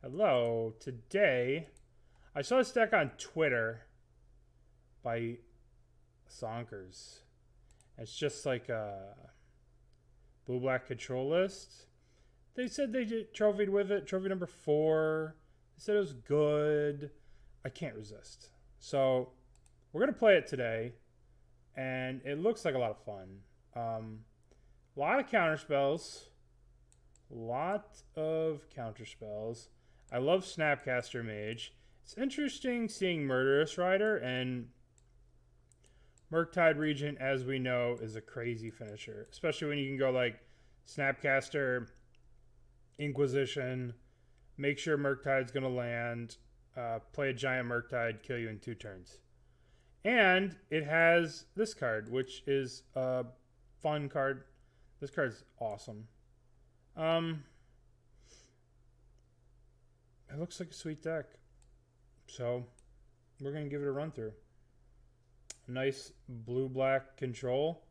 Hello. Today, I saw this deck on Twitter by Sonkers. It's just like a blue-black control list. They said they did trophied with it. Trophy number 4. They said it was good. I can't resist. So, we're going to play it today. And it looks like a lot of fun. A lot of counterspells. I love Snapcaster Mage. It's interesting seeing Murderous Rider, and Murktide Regent, as we know, is a crazy finisher. Especially when you can go like Snapcaster, Inquisition, make sure Murktide's going to land, play a giant Murktide, kill you in 2 turns. And it has this card, which is a fun card. This card's awesome. It looks like a sweet deck. So, we're going to give it a run through. Nice blue-black control.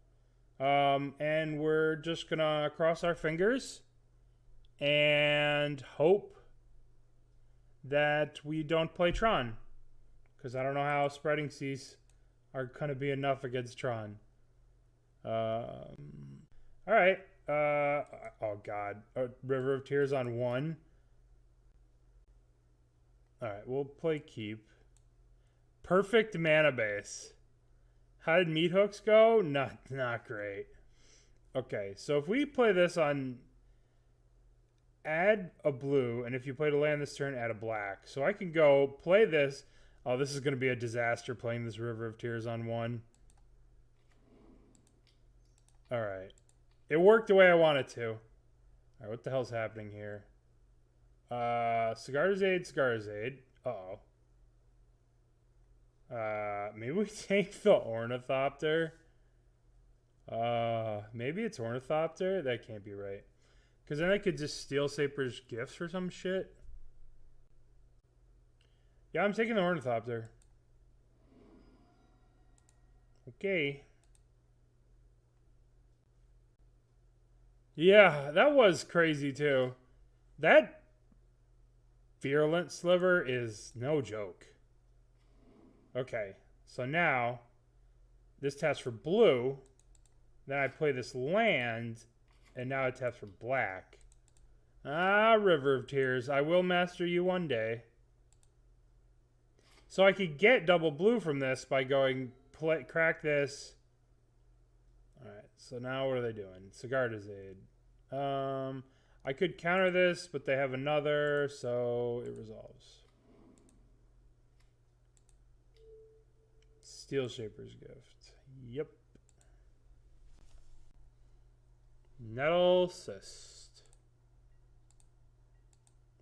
And we're just going to cross our fingers and hope that we don't play Tron. Because I don't know how Spreading Seas are going to be enough against Tron. Alright. Oh, God. River of Tears on 1. Alright, we'll play Keep. Perfect mana base. How did Meat Hooks go? Not great. Okay, so if we play this on... Add a blue, and if you play to land this turn, add a black. So I can go play this... Oh, this is going to be a disaster playing this River of Tears on 1. Alright. It worked the way I wanted to. Alright, what the hell's happening here? Cigarzade. Uh-oh. Maybe we take the Ornithopter. Maybe it's Ornithopter? That can't be right. Because then I could just steal Saper's Gifts or some shit. Yeah, I'm taking the Ornithopter. Okay. Yeah, that was crazy too. That Virulent Sliver is no joke. Okay, so now this taps for blue. Then I play this land, and now it taps for black. River of Tears. I will master you one day. So I could get double blue from this by going crack this. Alright, so now what are they doing? Cigarzade. I could counter this, but they have another, so it resolves. Steel Shaper's Gift. Yep. Nettle Cyst.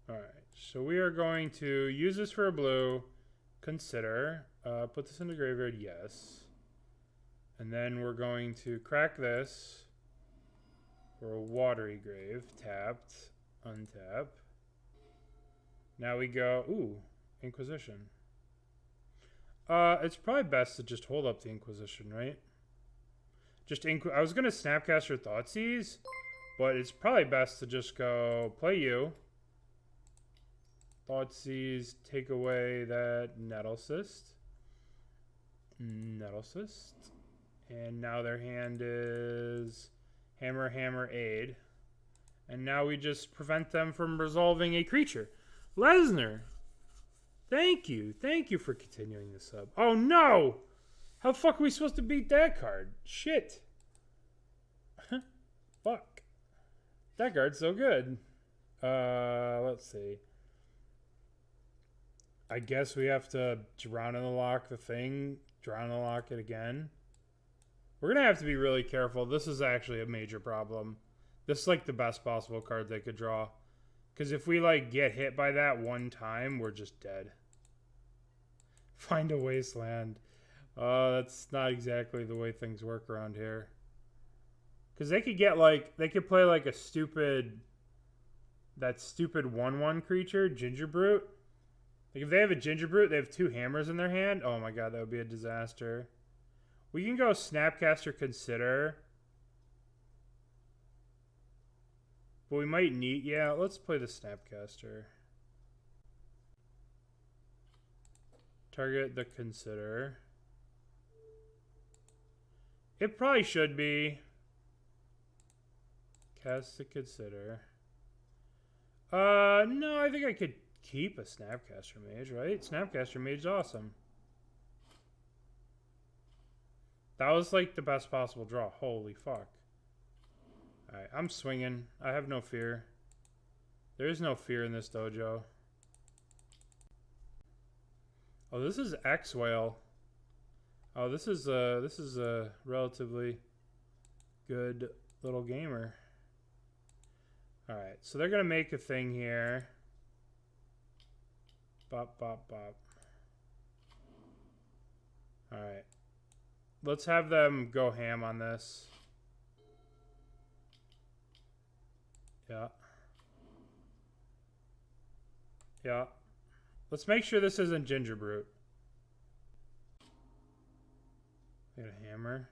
Alright, so we are going to use this for a blue. Consider. Put this in the graveyard, yes. And then we're going to crack this for a Watery Grave. Tapped. Untap. Now we go... Ooh, Inquisition. It's probably best to just hold up the Inquisition, right? I was going to Snapcaster Thoughtseize, but it's probably best to just go play you. Thoughtseize, take away that Nettle Cyst. And now their hand is Hammer, Aid. And now we just prevent them from resolving a creature. Lesnar! Thank you for continuing this sub. Oh no! How the fuck are we supposed to beat that card? Shit. Fuck. That card's so good. Let's see. I guess we have to Drown in the Loch the thing. Drown in the Loch it again. We're going to have to be really careful. This is actually a major problem. This is like the best possible card they could draw. Because if we like get hit by that one time, we're just dead. Find a Wasteland. That's not exactly the way things work around here. Because they could get like, they could play like a stupid, that stupid 1/1 creature, Ginger Brute. Like if they have a Ginger Brute, they have 2 hammers in their hand. Oh my god, that would be a disaster. We can go Snapcaster Consider. But we might need... Yeah, let's play the Snapcaster. Target the Consider. It probably should be. Cast the Consider. No, I think I could keep a Snapcaster Mage, right? Snapcaster Mage is awesome. That was like the best possible draw. Holy fuck. Alright, I'm swinging. I have no fear. There is no fear in this dojo. Oh, this is X-Whale. Oh, this is a relatively good little gamer. Alright, so they're gonna make a thing here. Bop, bop, bop. Alright. Let's have them go ham on this. Yeah. Yeah. Let's make sure this isn't Ginger Brute. Got a hammer.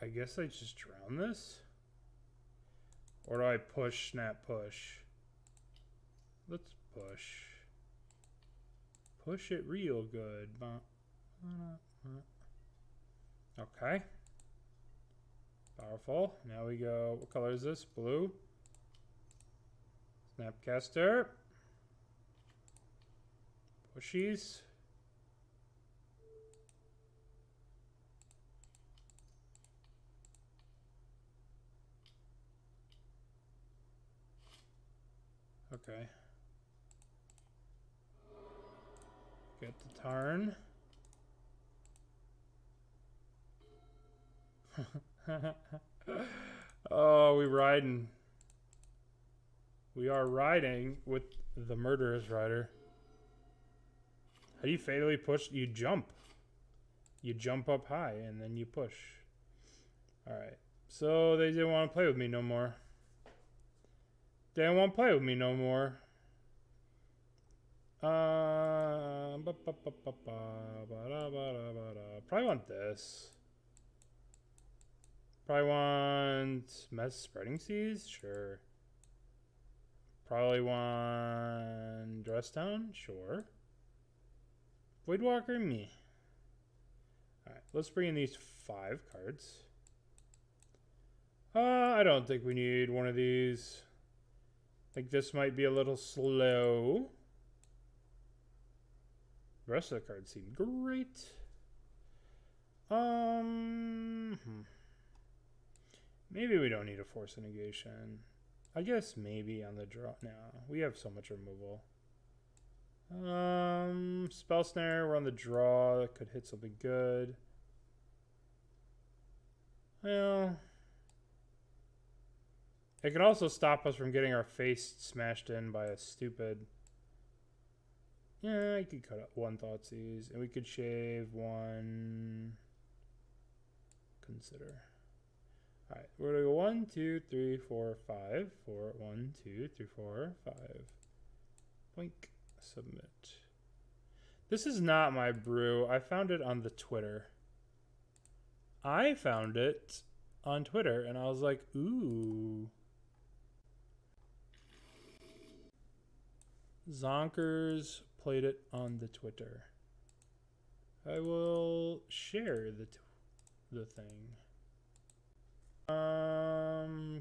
I guess I just drown this? Or do I push, snap, push? Let's push. Push it real good. Okay. Powerful. Now we go, what color is this? Blue. Snapcaster. Pushies. Okay. Get the Tarn. Oh, we riding. We are riding with the Murderous Rider. How do you fatally push? You jump. You jump up high and then you push. Alright. So they didn't want to play with me no more. They don't want to play with me no more. Probably want this. Probably want Mass Spreading Seas? Sure. Probably want Dress Town? Sure. Voidwalker? Me. Alright, let's bring in these 5 cards. I don't think we need one of these. I think this might be a little slow. The rest of the cards seem great. Maybe we don't need a Force of Negation. I guess maybe on the draw. No, we have so much removal. Spell Snare, we're on the draw. That could hit something good. Well, it can also stop us from getting our face smashed in by a stupid... Yeah, I could cut up 1 Thoughtseize, and we could shave 1... Consider. Alright, we're going to go 1, 2, 3, 4, 5. 4, 1, 2, 3, 4, 5. Boink. Submit. This is not my brew. I found it on the Twitter. I found it on Twitter, and I was like, ooh. Zonkers played it on the Twitter. I will share the thing.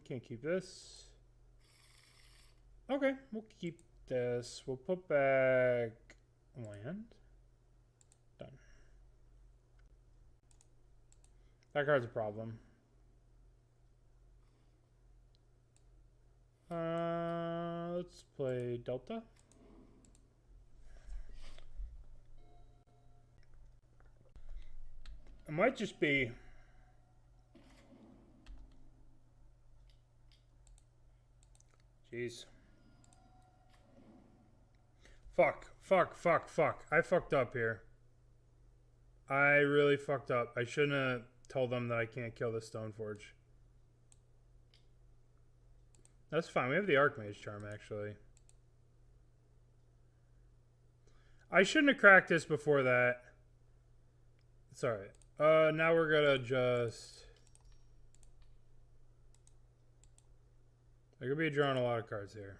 Can't keep this. Okay, we'll keep this. We'll put back land. Done. That card's a problem. Let's play Delta. It might just be... Jeez. Fuck. I fucked up here. I really fucked up. I shouldn't have told them that I can't kill the Stoneforge. That's fine. We have the Archmage charm, actually. I shouldn't have cracked this before that. It's alright. Now we're gonna just... There could be drawing a lot of cards here.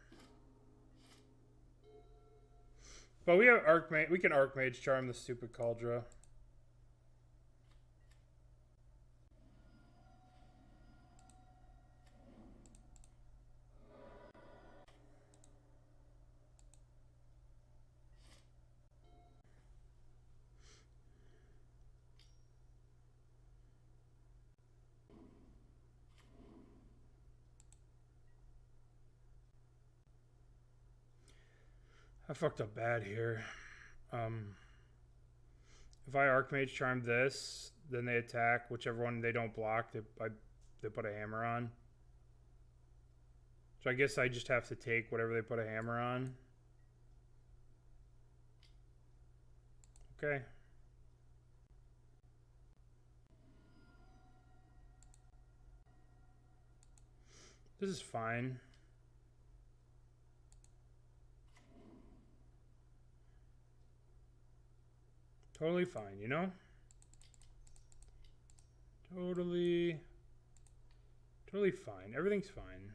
But we have Archmage. We can Archmage charm the stupid Cauldron. I fucked up bad here. If I Archmage charm this, then they attack whichever one they don't block. They put a hammer on. So I guess I just have to take whatever they put a hammer on. Okay. This is fine. Totally fine, you know? Totally fine. Everything's fine.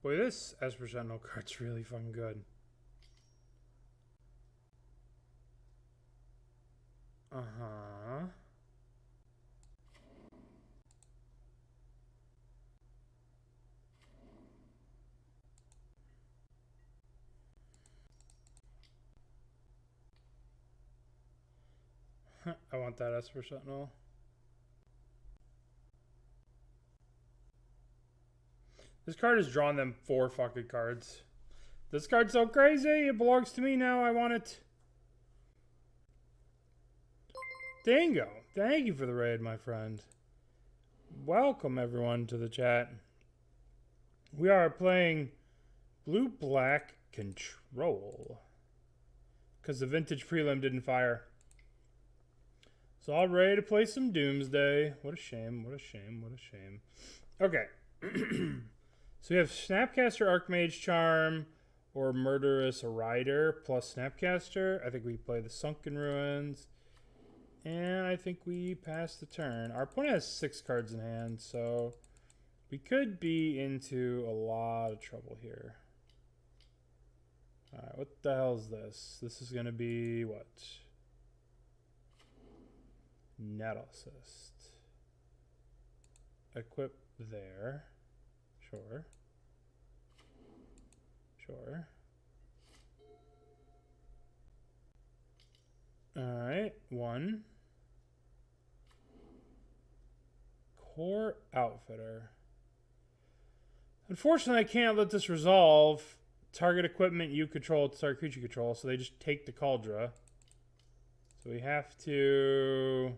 Boy, this Esper Sentinel card's really fucking good. Uh-huh. I want that Esper Sentinel. This card has drawn them 4 fucking cards. This card's so crazy. It belongs to me now. I want it. Dingo. Thank you for the raid, my friend. Welcome, everyone, to the chat. We are playing Blue-Black Control. Because the Vintage Prelim didn't fire. So all ready to play some Doomsday. What a shame. What a shame. What a shame. Okay. So we have Snapcaster Archmage Charm or Murderous Rider plus Snapcaster. I think we play the Sunken Ruins. And I think we pass the turn. Our opponent has 6 cards in hand, so we could be into a lot of trouble here. Alright, what the hell is this? This is going to be what? Nettlecyst. Equip there. Sure. Sure. Alright, 1. Core Outfitter. Unfortunately, I can't let this resolve. Target equipment you control, target creature control, so they just take the Cauldron. So we have to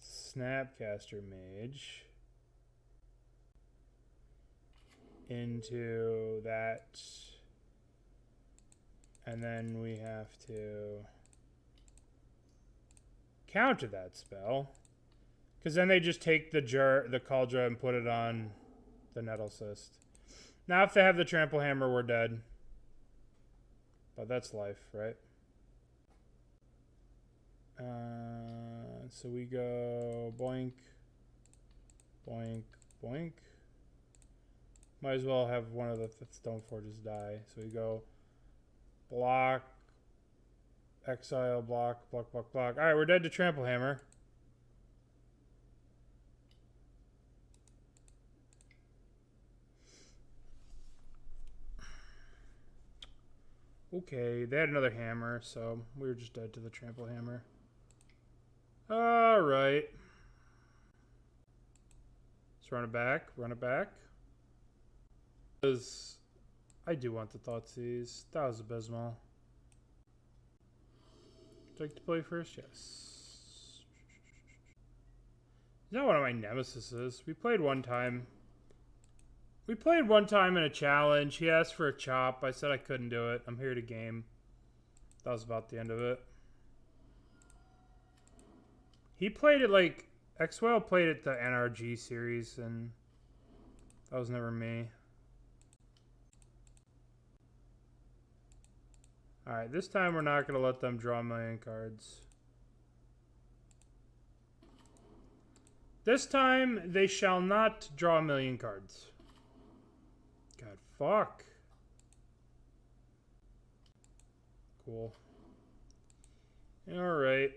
Snapcaster Mage into that, and then we have to counter that spell, because then they just take the Cauldron and put it on the Nettlecyst. Now if they have the Trample Hammer, we're dead, but that's life, right? So we go boink, boink, boink. Might as well have one of the Stoneforges die. So we go block, exile, block, block, block, block. Alright, we're dead to Trample Hammer. Okay, they had another hammer, so we were just dead to the Trample Hammer. Alright. Let's run it back, run it back. Because I do want the Thoughtseize. That was abysmal. Would you like to play first? Yes. He's not one of my nemesises. We played one time. We played one time in a challenge. He asked for a chop. I said I couldn't do it. I'm here to game. That was about the end of it. He played it like... X-Whale played it the NRG series, and that was never me. Alright, this time we're not going to let them draw a million cards. This time, they shall not draw a million cards. God, fuck. Cool. Alright.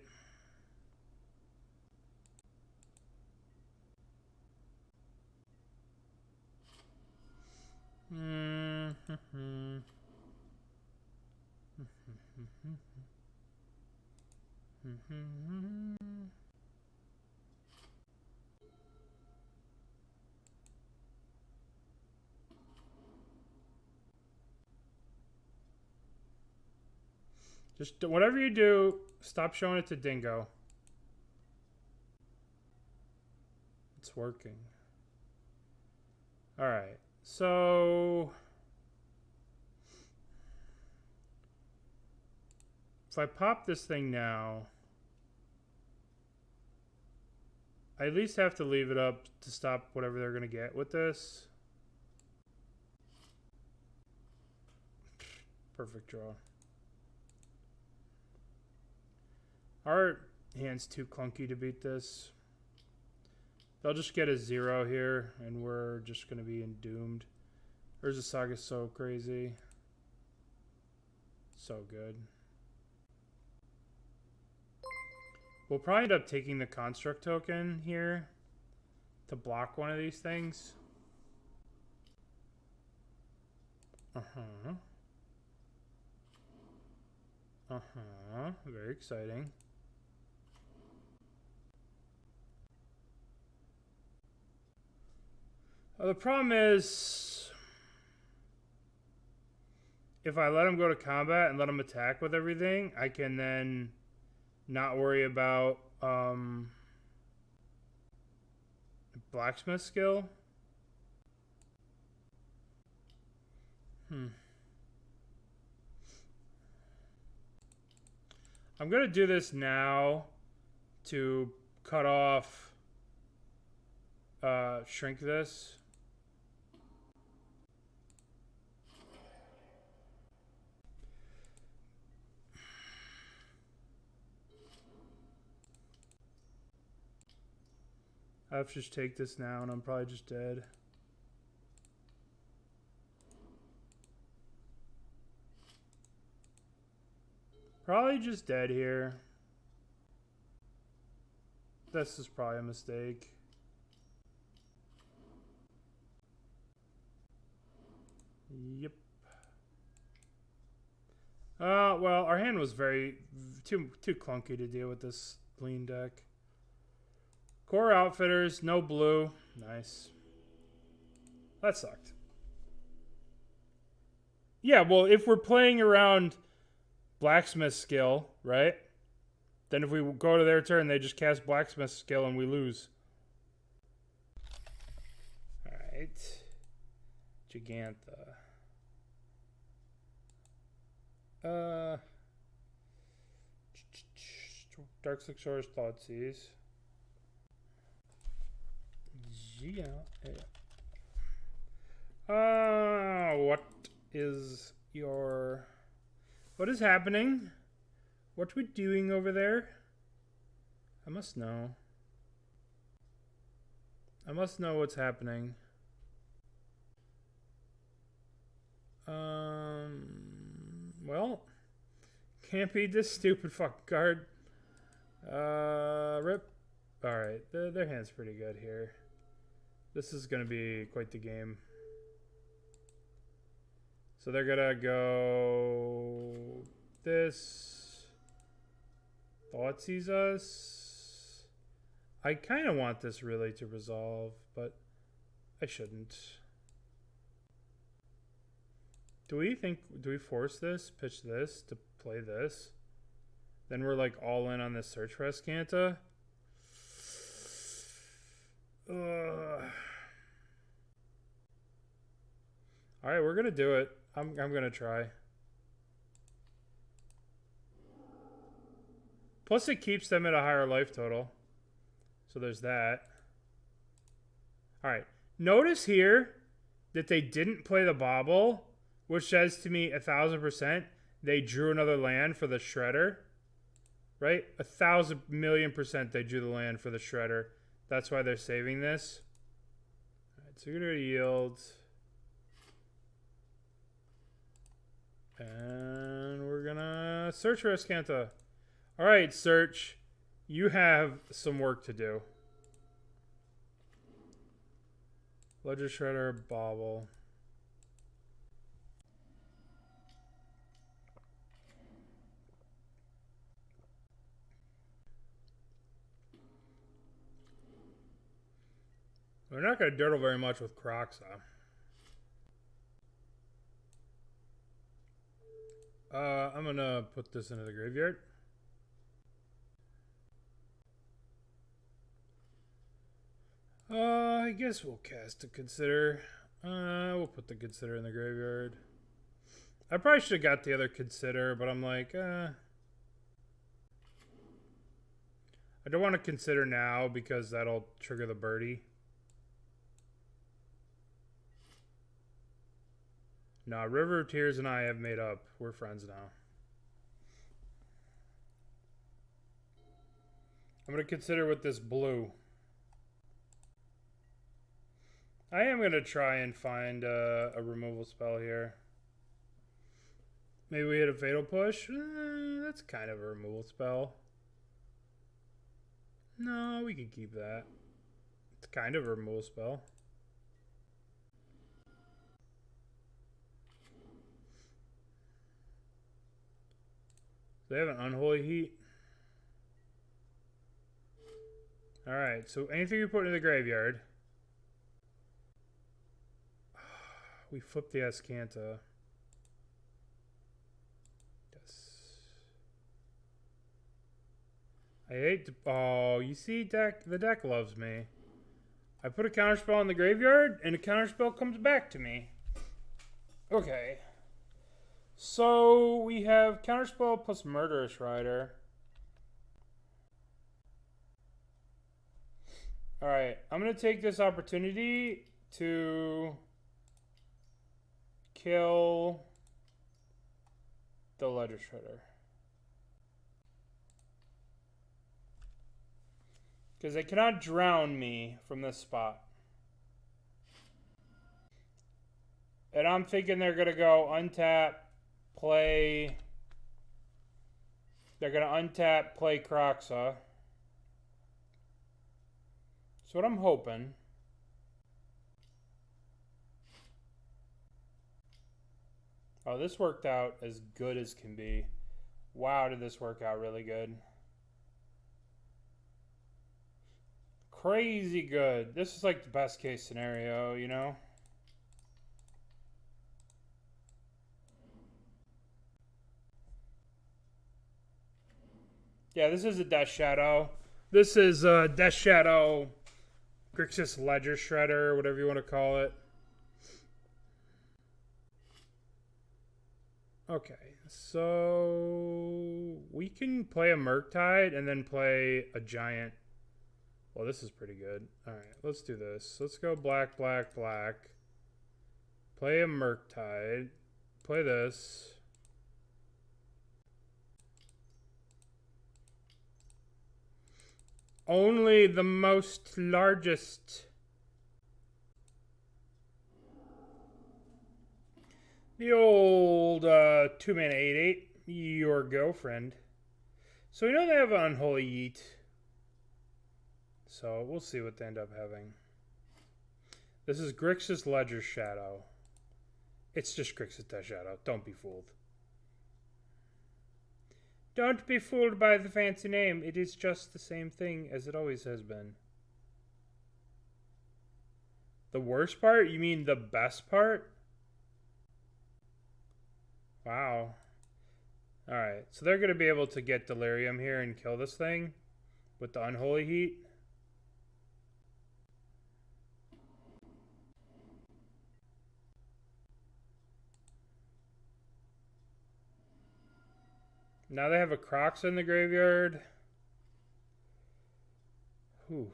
Just whatever you do, stop showing it to Dingo. It's working. All right. So if I pop this thing now, I at least have to leave it up to stop whatever they're going to get with this. Perfect draw. Our hand's too clunky to beat this. They'll just get a 0 here, and we're just going to be doomed. There's a Saga so crazy. So good. We'll probably end up taking the Construct token here to block one of these things. Very exciting. The problem is, if I let him go to combat and let him attack with everything, I can then not worry about blacksmith skill. I'm going to do this now to cut off, shrink this. I have to just take this now, and I'm probably just dead. Probably just dead here. This is probably a mistake. Yep. Well, our hand was too clunky to deal with this lean deck. Core Outfitters, no blue. Nice. That sucked. Yeah, well, if we're playing around Blacksmith skill, right? Then if we go to their turn, they just cast Blacksmith skill and we lose. Alright. Gigantha. Darkslick Shores, Thoughtseize. Yeah. What is happening? What we doing over there? I must know. I must know what's happening. Well, can't beat this stupid fucking card. Rip. Alright, their hand's pretty good here. This is going to be quite the game. So they're going to go this. Thoughtseize us. I kind of want this really to resolve, but I shouldn't. Do we force this, pitch this, to play this? Then we're like all in on this search for Azcanta. Alright, we're gonna do it. I'm gonna try. Plus it keeps them at a higher life total. So there's that. Alright. Notice here that they didn't play the bauble, which says to me 1000% they drew another land for the Shredder. Right? 1,000,000,000% they drew the land for the Shredder. That's why they're saving this. Alright, so we're gonna yield. And we're gonna search for Azcanta. Alright, search. You have some work to do. Ledger Shredder, bauble. We're not going to dirtle very much with Crocs, though. I'm going to put this into the graveyard. I guess we'll cast a Consider. We'll put the Consider in the graveyard. I probably should have got the other Consider, but I'm like, I don't want to Consider now because that'll trigger the birdie. Nah, River of Tears and I have made up. We're friends now. I'm going to Consider with this blue. I am going to try and find a removal spell here. Maybe we hit a Fatal Push. That's kind of a removal spell. No, we can keep that. It's kind of a removal spell. They have an Unholy Heat. Alright, so anything we put in the graveyard. We flip the Azcanta. Yes. I hate to... Oh, you see, the deck loves me. I put a counterspell in the graveyard, and a counterspell comes back to me. Okay. So, we have Counterspell plus Murderous Rider. Alright, I'm going to take this opportunity to kill the Ledger Shredder. Because they cannot drown me from this spot. And I'm thinking they're going to go untap, play... They're going to untap, play Kroxa. That's what I'm hoping. Oh, this worked out as good as can be. Wow, did this work out really good. Crazy good. This is like the best case scenario, you know? Yeah, this is a Death Shadow. This is a Death Shadow Grixis Ledger Shredder, whatever you want to call it. Okay, so we can play a Murktide and then play a giant. Well, this is pretty good. Alright, let's do this. Let's go black, black, black. Play a Murktide. Play this. Only the most largest. The old 2-mana 8/8. Your girlfriend. So we know they have an Unholy Yeet. So we'll see what they end up having. This is Grixis Ledger Shadow. It's just Grixis Death Shadow. Don't be fooled. Don't be fooled by the fancy name. It is just the same thing as it always has been. The worst part? You mean the best part? Wow. Alright, so they're going to be able to get Delirium here and kill this thing with the Unholy Heat. Now they have a Crocs in the graveyard. Whew.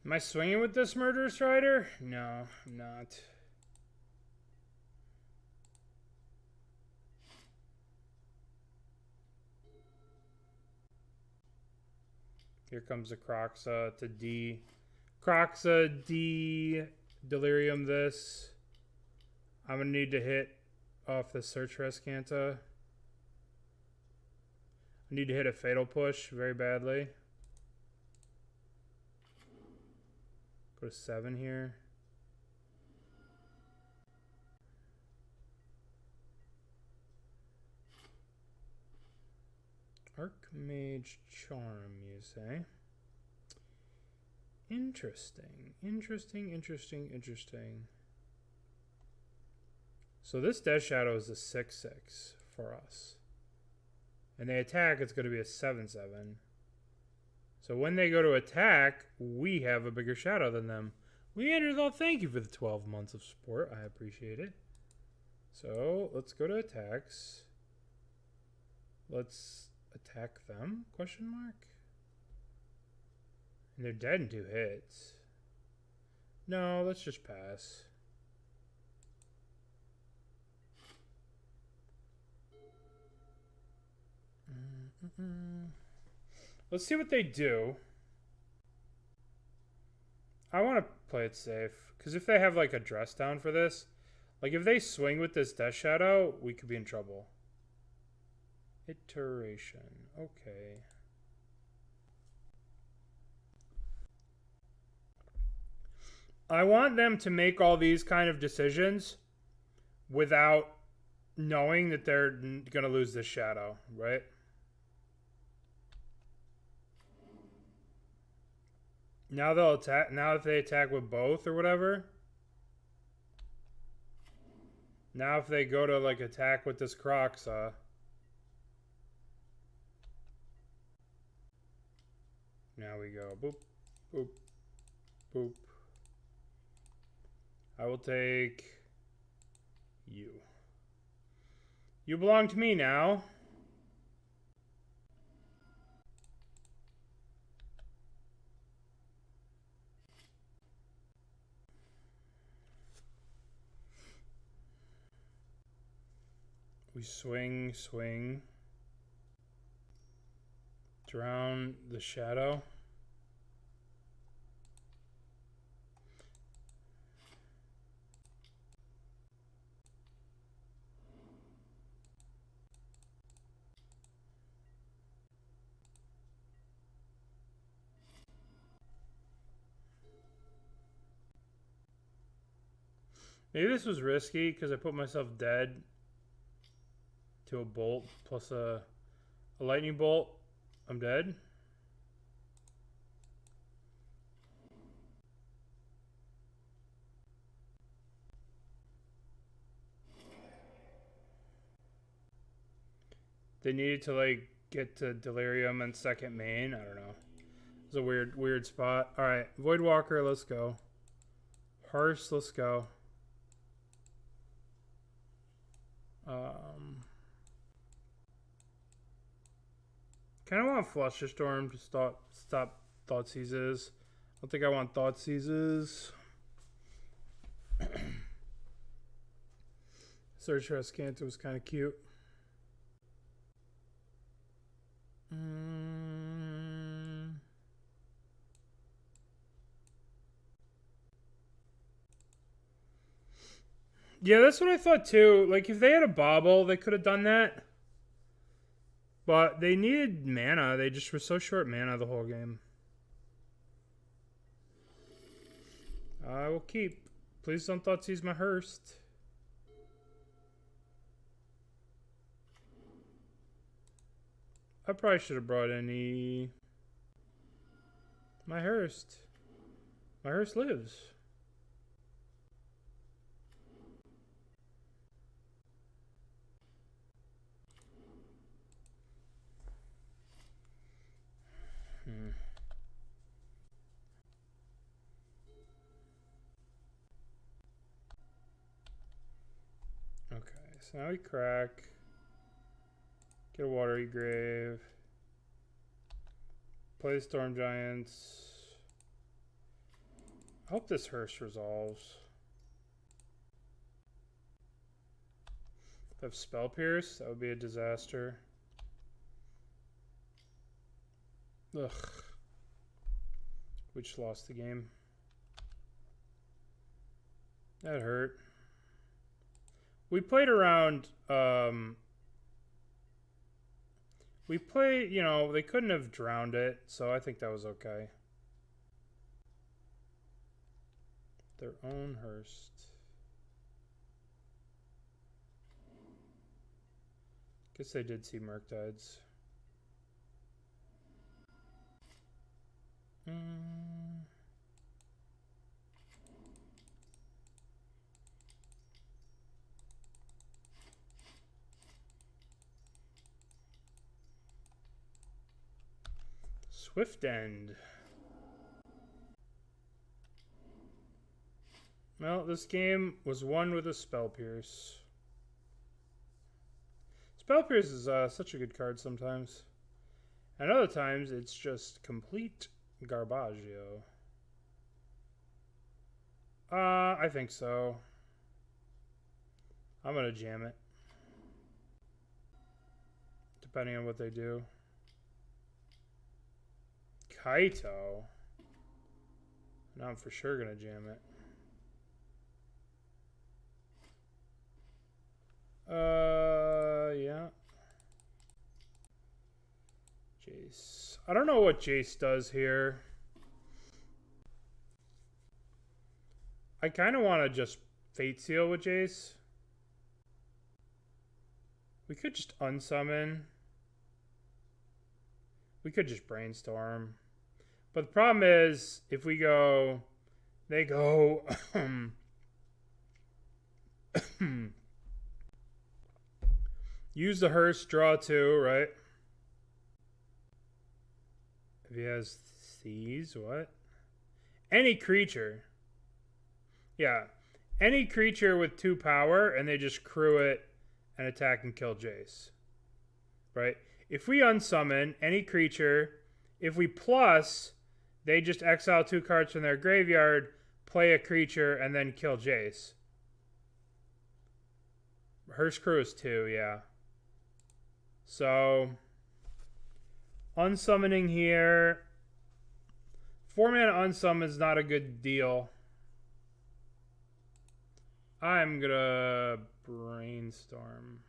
Am I swinging with this Murderous Rider? No, I'm not. Here comes the Croxa to D. Croxa, D, Delirium this. I'm going to need to hit off the Search for Azcanta. I need to hit a Fatal Push very badly. Go to 7 here. Archmage Charm, you say? Interesting. So this Death Shadow is a 6/6 for us. And they attack, it's going to be a 7/7. So when they go to attack, we have a bigger shadow than them. Leanderthal, thank you for the 12 months of support. I appreciate it. So let's go to attacks. Let's attack them? Question mark. And they're dead in 2 hits. No, let's just pass. Let's see what they do. I want to play it safe. Because if they have like a dress down for this, like if they swing with this Death Shadow, we could be in trouble. Iteration. Okay. I want them to make all these kind of decisions without knowing that they're going to lose this shadow, right? Now they'll attack. Now if they attack with both or whatever. Now if they go to like attack with this Croxa. Now we go. Boop, boop, boop. I will take you. You belong to me now. We swing, swing. Drown the shadow. Maybe this was risky because I put myself dead to a bolt plus a lightning bolt. I'm dead. They needed to like get to Delirium and second main. I don't know. It's a weird spot. All right, Voidwalker, let's go. Hearse, let's go. Kind of want Flusterstorm to stop Thoughtseizes. I don't think I want Thoughtseizes. Search for Azcanta was kind of cute. Yeah, that's what I thought too. Like, if they had a bobble, they could have done that. But they needed mana. They just were so short mana the whole game. I will keep. Please don't Thoughtseize my Hearst. I probably should have brought any... My Hearst. My Hearst lives. So now we crack. Get a Watery Grave. Play the Storm Giants. I hope this Hearse resolves. If I have Spell Pierce, that would be a disaster. Ugh. We just lost the game. That hurt. We played around, we played, you know, they couldn't have drowned it, so I think that was okay. Their own Hearst. Guess they did see Murktides. Swift End. Well, this game was won with a Spell Pierce. Spell Pierce is such a good card sometimes. And other times, it's just complete garbaggio. I think so. I'm gonna jam it. Depending on what they do. Kaito. Now I'm for sure gonna jam it. Yeah. Jace. I don't know what Jace does here. I kind of want to just Fate Seal with Jace. We could just unsummon. We could just Brainstorm. But the problem is, if we go... They go... Use the Hearse, draw 2, right? If he has Seize, what? Any creature. Yeah. Any creature with 2 power, and they just crew it and attack and kill Jace. Right? If we unsummon any creature, if we plus, they just exile 2 cards from their graveyard, play a creature, and then kill Jace. Hearse crew is 2, yeah. So, unsummoning here. 4-mana unsummon is not a good deal. I'm gonna Brainstorm.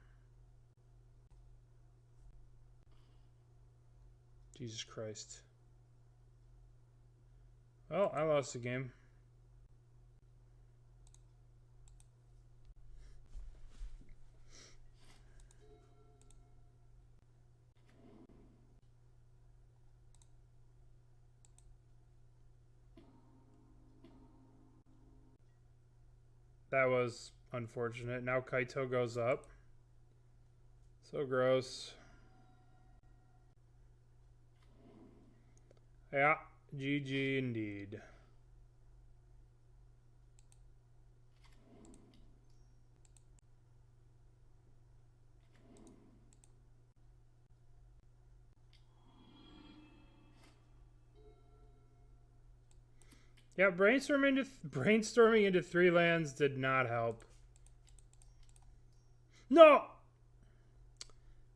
Jesus Christ. Well, I lost the game. That was unfortunate. Now Kaito goes up. So gross. Yeah, GG indeed. Yeah, brainstorming into 3 lands did not help. No!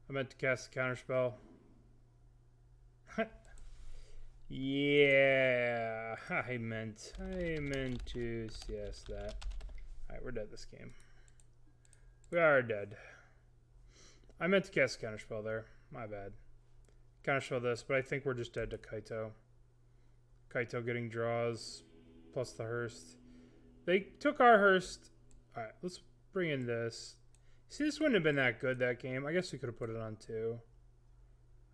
I meant to cast a counterspell. Yeah, I meant to yes that. Alright, we're dead this game. We are dead. I meant to cast a counterspell there. My bad. Counterspell this, but I think we're just dead to Kaito. Kaito getting draws, plus the Hearst. They took our Hearst. Alright, let's bring in this. See, this wouldn't have been that good, that game. I guess we could have put it on 2.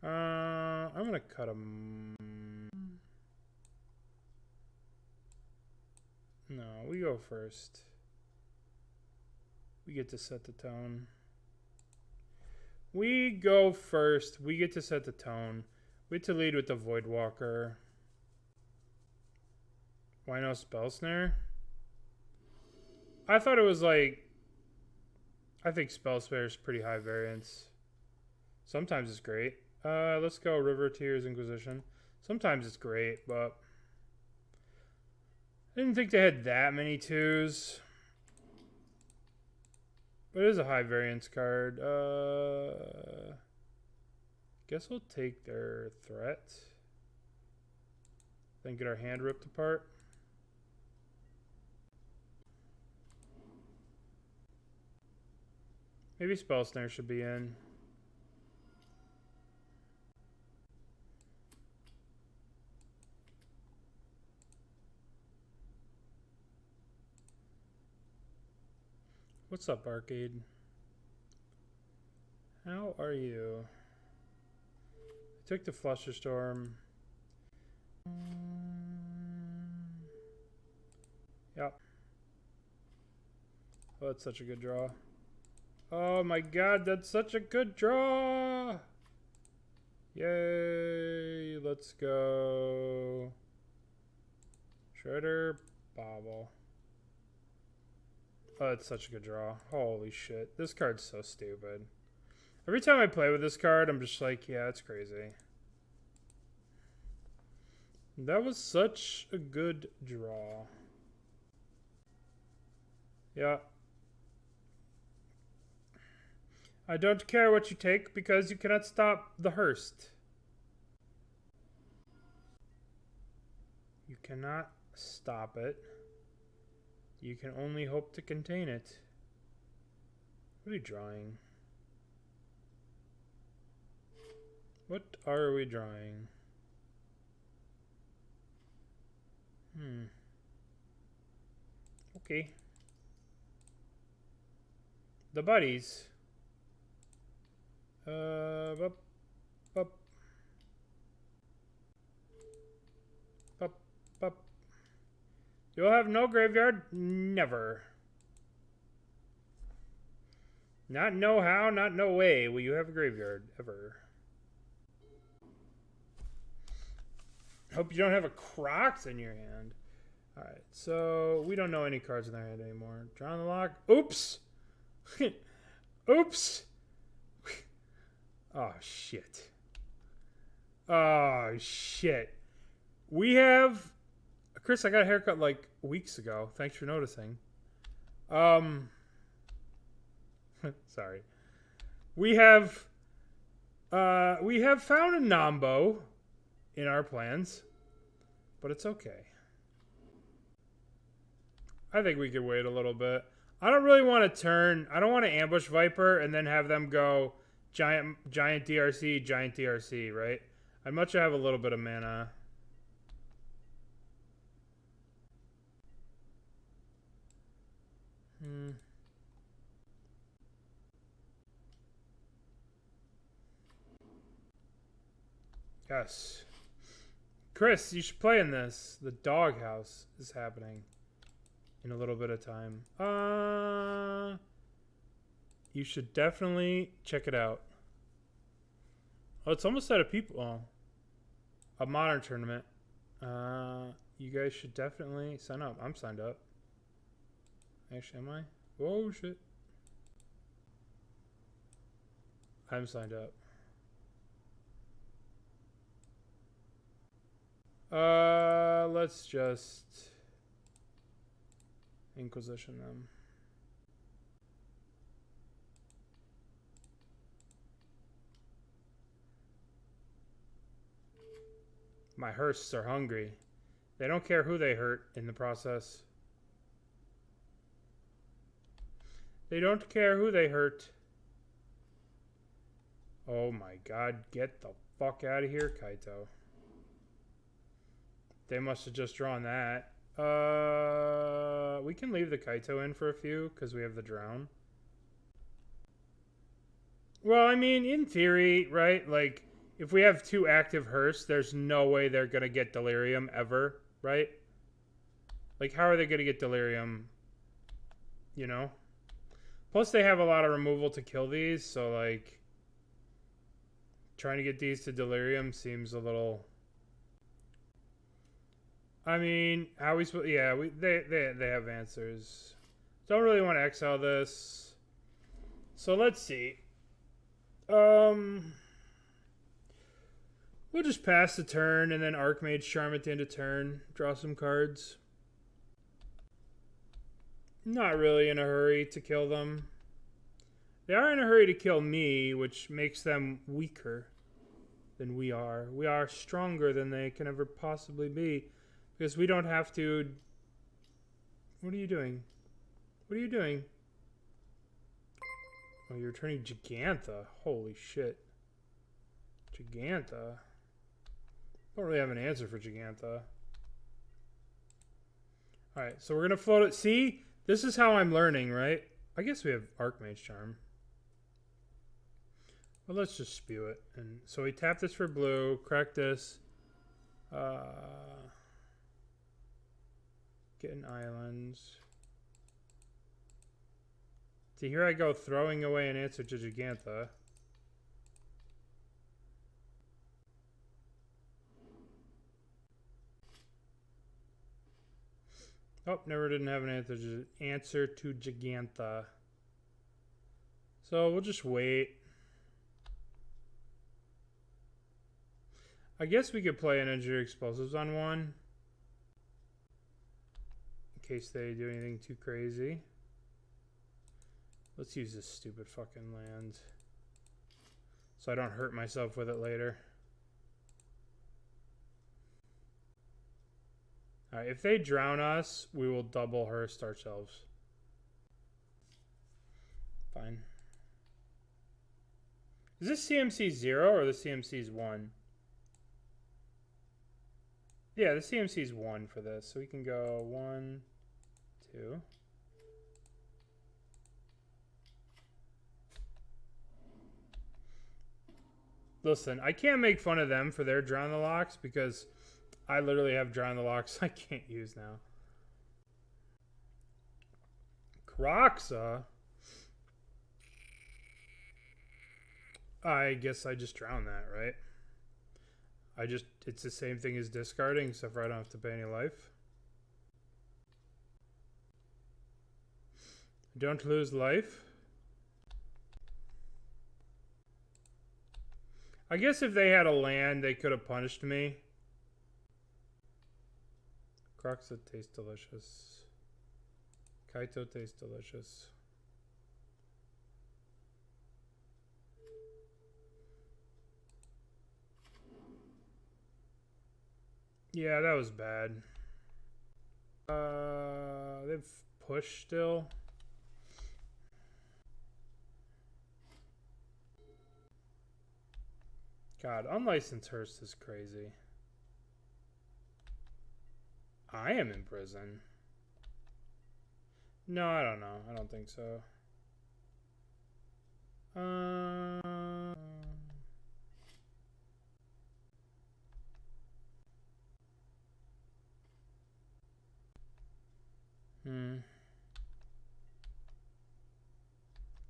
I'm going to cut him. No, we go first. We get to set the tone. We go first. We get to set the tone. We get to lead with the Voidwalker. Why no Spell Snare? I thought it was like... I think Spell Snare is pretty high variance. Sometimes it's great. Let's go River Tears Inquisition. Sometimes it's great, but I didn't think they had that many 2s. But it is a high variance card. Guess we'll take their threat. Then get our hand ripped apart. Maybe Spell Snare should be in. What's up, Arcade? How are you? I took the Flusterstorm. Yep. Oh, that's such a good draw. Oh my god, that's such a good draw! Yay! Let's go. Shredder, Bobble. Oh, that's such a good draw. Holy shit. This card's so stupid. Every time I play with this card, I'm just like, yeah, it's crazy. That was such a good draw. Yeah. I don't care what you take because you cannot stop the Hearst. You cannot stop it. You can only hope to contain it. What are you drawing? What are we drawing? Okay. The buddies. Bup, bup. Bup, bup. You'll have no graveyard? Never. Not no how, not no way will you have a graveyard, ever. Hope you don't have a Crocs in your hand. Alright, so we don't know any cards in their hand anymore. Drawing the Loch. Oops! Oops! Oh, shit. Oh, shit. We have... Chris, I got a haircut like weeks ago. Thanks for noticing. Sorry. We have found a Nombo in our plans, but it's okay. I think we could wait a little bit. I don't really want to turn. I don't want to ambush Viper and then have them go giant DRC, right? I'd much rather have a little bit of mana. Yes. Chris, you should play in this. The Doghouse is happening in a little bit of time. You should definitely check it out. Oh, it's almost out of people. Oh, a modern tournament. You guys should definitely sign up. I'm signed up. Actually, am I? Whoa, shit. I'm signed up. Let's just Inquisition them. My Hearsts are hungry. They don't care who they hurt in the process. They don't care who they hurt. Oh my god, get the fuck out of here, Kaito. They must have just drawn that. We can leave the Kaito in for a few because we have the Drown. Well, I mean, in theory, right? Like, if we have two active Hearsts, there's no way they're going to get Delirium ever, right? Like, how are they going to get Delirium? You know? Plus, they have a lot of removal to kill these, so, like, trying to get these to Delirium seems a little... I mean, how we supposed? Yeah, they have answers. Don't really want to exile this. So let's see. We'll just pass the turn and then Archmage Charm at the end of turn. Draw some cards. Not really in a hurry to kill them. They are in a hurry to kill me, which makes them weaker than we are. We are stronger than they can ever possibly be. Because we don't have to... What are you doing? What are you doing? Oh, you're turning Giganta. Holy shit. Giganta. Don't really have an answer for Giganta. Alright, so we're going to float it. See? This is how I'm learning, right? I guess we have Archmage Charm. Well, let's just spew it. And so we tap this for blue, crack this. Getting islands. See, here I go throwing away an answer to Giganta. Oh, never didn't have an answer to Giganta. So we'll just wait. I guess we could play an Engineer Explosives on one. In case they do anything too crazy. Let's use this stupid fucking land. So I don't hurt myself with it later. Alright, if they drown us, we will double Hearst ourselves. Fine. Is this CMC 0 or the CMC's 1? Yeah, the CMC's 1 for this. So we can go 1, 2. Listen, I can't make fun of them for their Drown the Lochs because I literally have Drown the Lochs I can't use now. Kroxa? I guess I just drown that, right? It's the same thing as discarding, except for I don't have to pay any life. Don't lose life. I guess if they had a land, they could have punished me. Kroxa tastes delicious. Kaito tastes delicious. Yeah, that was bad. They've pushed still. God, unlicensed Hearst is crazy. I am in prison. No, I don't know. I don't think so.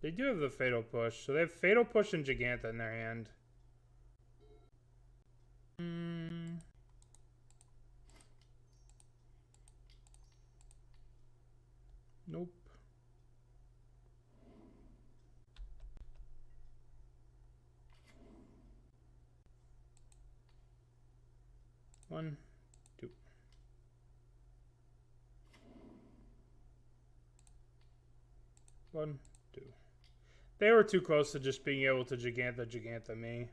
They do have the Fatal Push. So they have Fatal Push and Giganta in their hand. Nope. One, two. One, two. They were too close to just being able to Giganta me.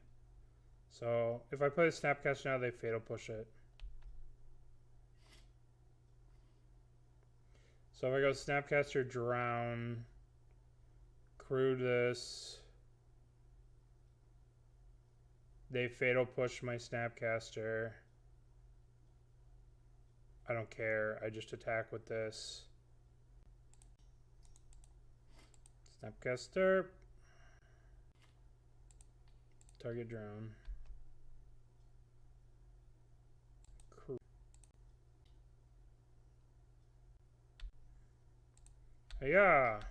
So if I play the Snapcaster now, they Fatal Push it. So if I go Snapcaster, drown, crew this, they Fatal Push my Snapcaster. I don't care. I just attack with this. Snapcaster. Target drone. Yeah.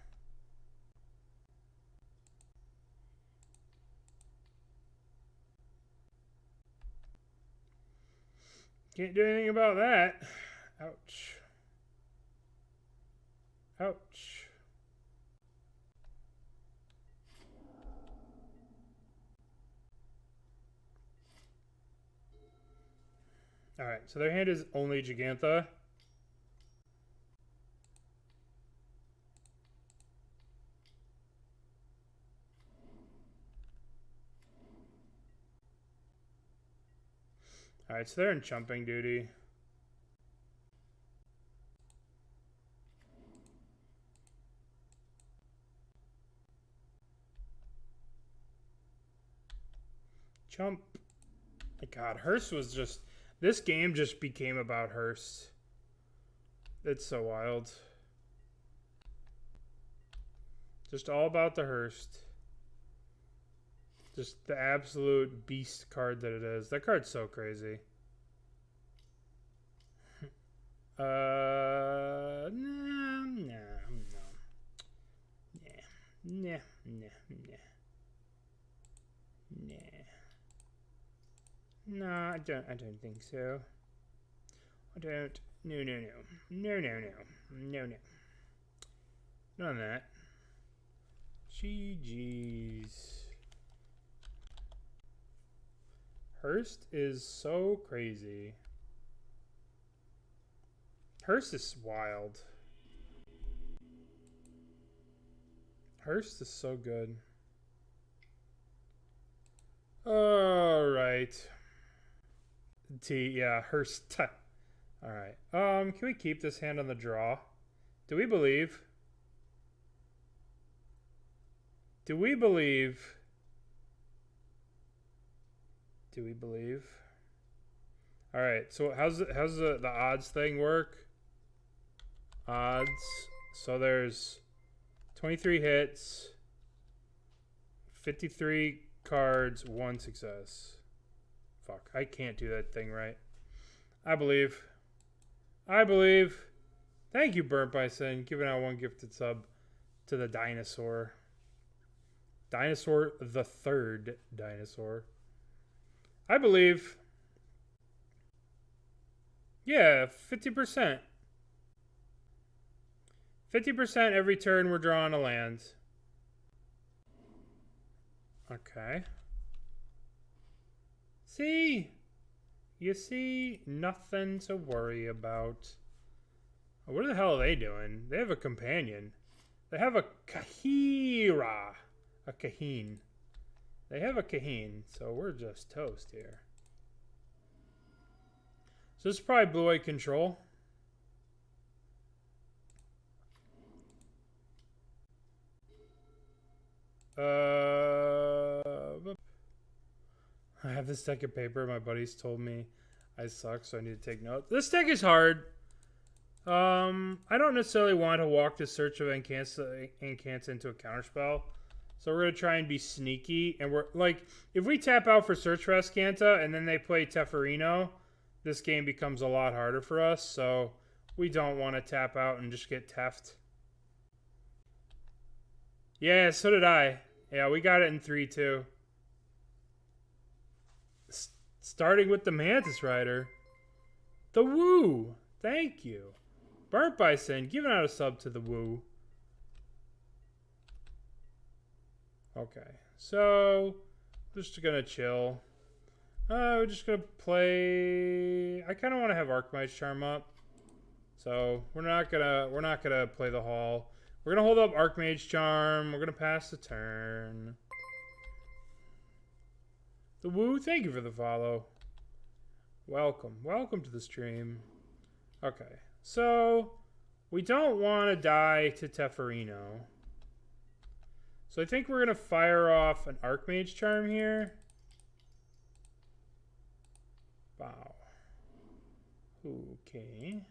Can't do anything about that. Ouch. Ouch. Alright, so their hand is only Gigantha. Alright, so they're in chumping duty. Chump. My God, Hearst was just... This game just became about Hearst. It's so wild. Just all about the Hearst. Just the absolute beast card that it is. That card's so crazy. No. No, I don't think so. I don't. No. None of that. GG's. Hearst is so crazy. Hearst is wild. Hearst is so good. Alright. Yeah, Hearst. Alright. Can we keep this hand on the draw? Do we believe? Do we believe? Do we believe? Alright, so how's the odds thing work? Odds. So there's 23 hits, 53 cards, 1 success. Fuck, I can't do that thing right. I believe. I believe. Thank you, Burnt Bison, giving out 1 gifted sub to the dinosaur. Dinosaur, the third dinosaur. I believe. Yeah, 50%. 50% every turn we're drawing a land. Okay. See? You see? Nothing to worry about. Oh, what the hell are they doing? They have a companion. They have a Kahira. A Kaheen. They have a Kaheen, so we're just toast here. So this is probably blue-white control. I have this deck of paper. My buddies told me I suck, so I need to take notes. This deck is hard. I don't necessarily want to walk the Search of Azcanta into a counterspell. So we're going to try and be sneaky. And we're like, if we tap out for Search for Azcanta and then they play Teferino, this game becomes a lot harder for us. So we don't want to tap out and just get teft. Yeah, so did I. Yeah, we got it in 3-2. Starting with the Mantis Rider. The Woo. Thank you. Burnt Bison, giving out a sub to the Woo. Okay, so we're just gonna chill. We're just gonna play. I kind of want to have Archmage Charm up, so we're not gonna play the Hall. We're gonna hold up Archmage Charm. We're gonna pass the turn. The Woo, thank you for the follow. Welcome to the stream. Okay, so we don't want to die to Teferino. So I think we're going to fire off an Archmage Charm here. Wow. Okay.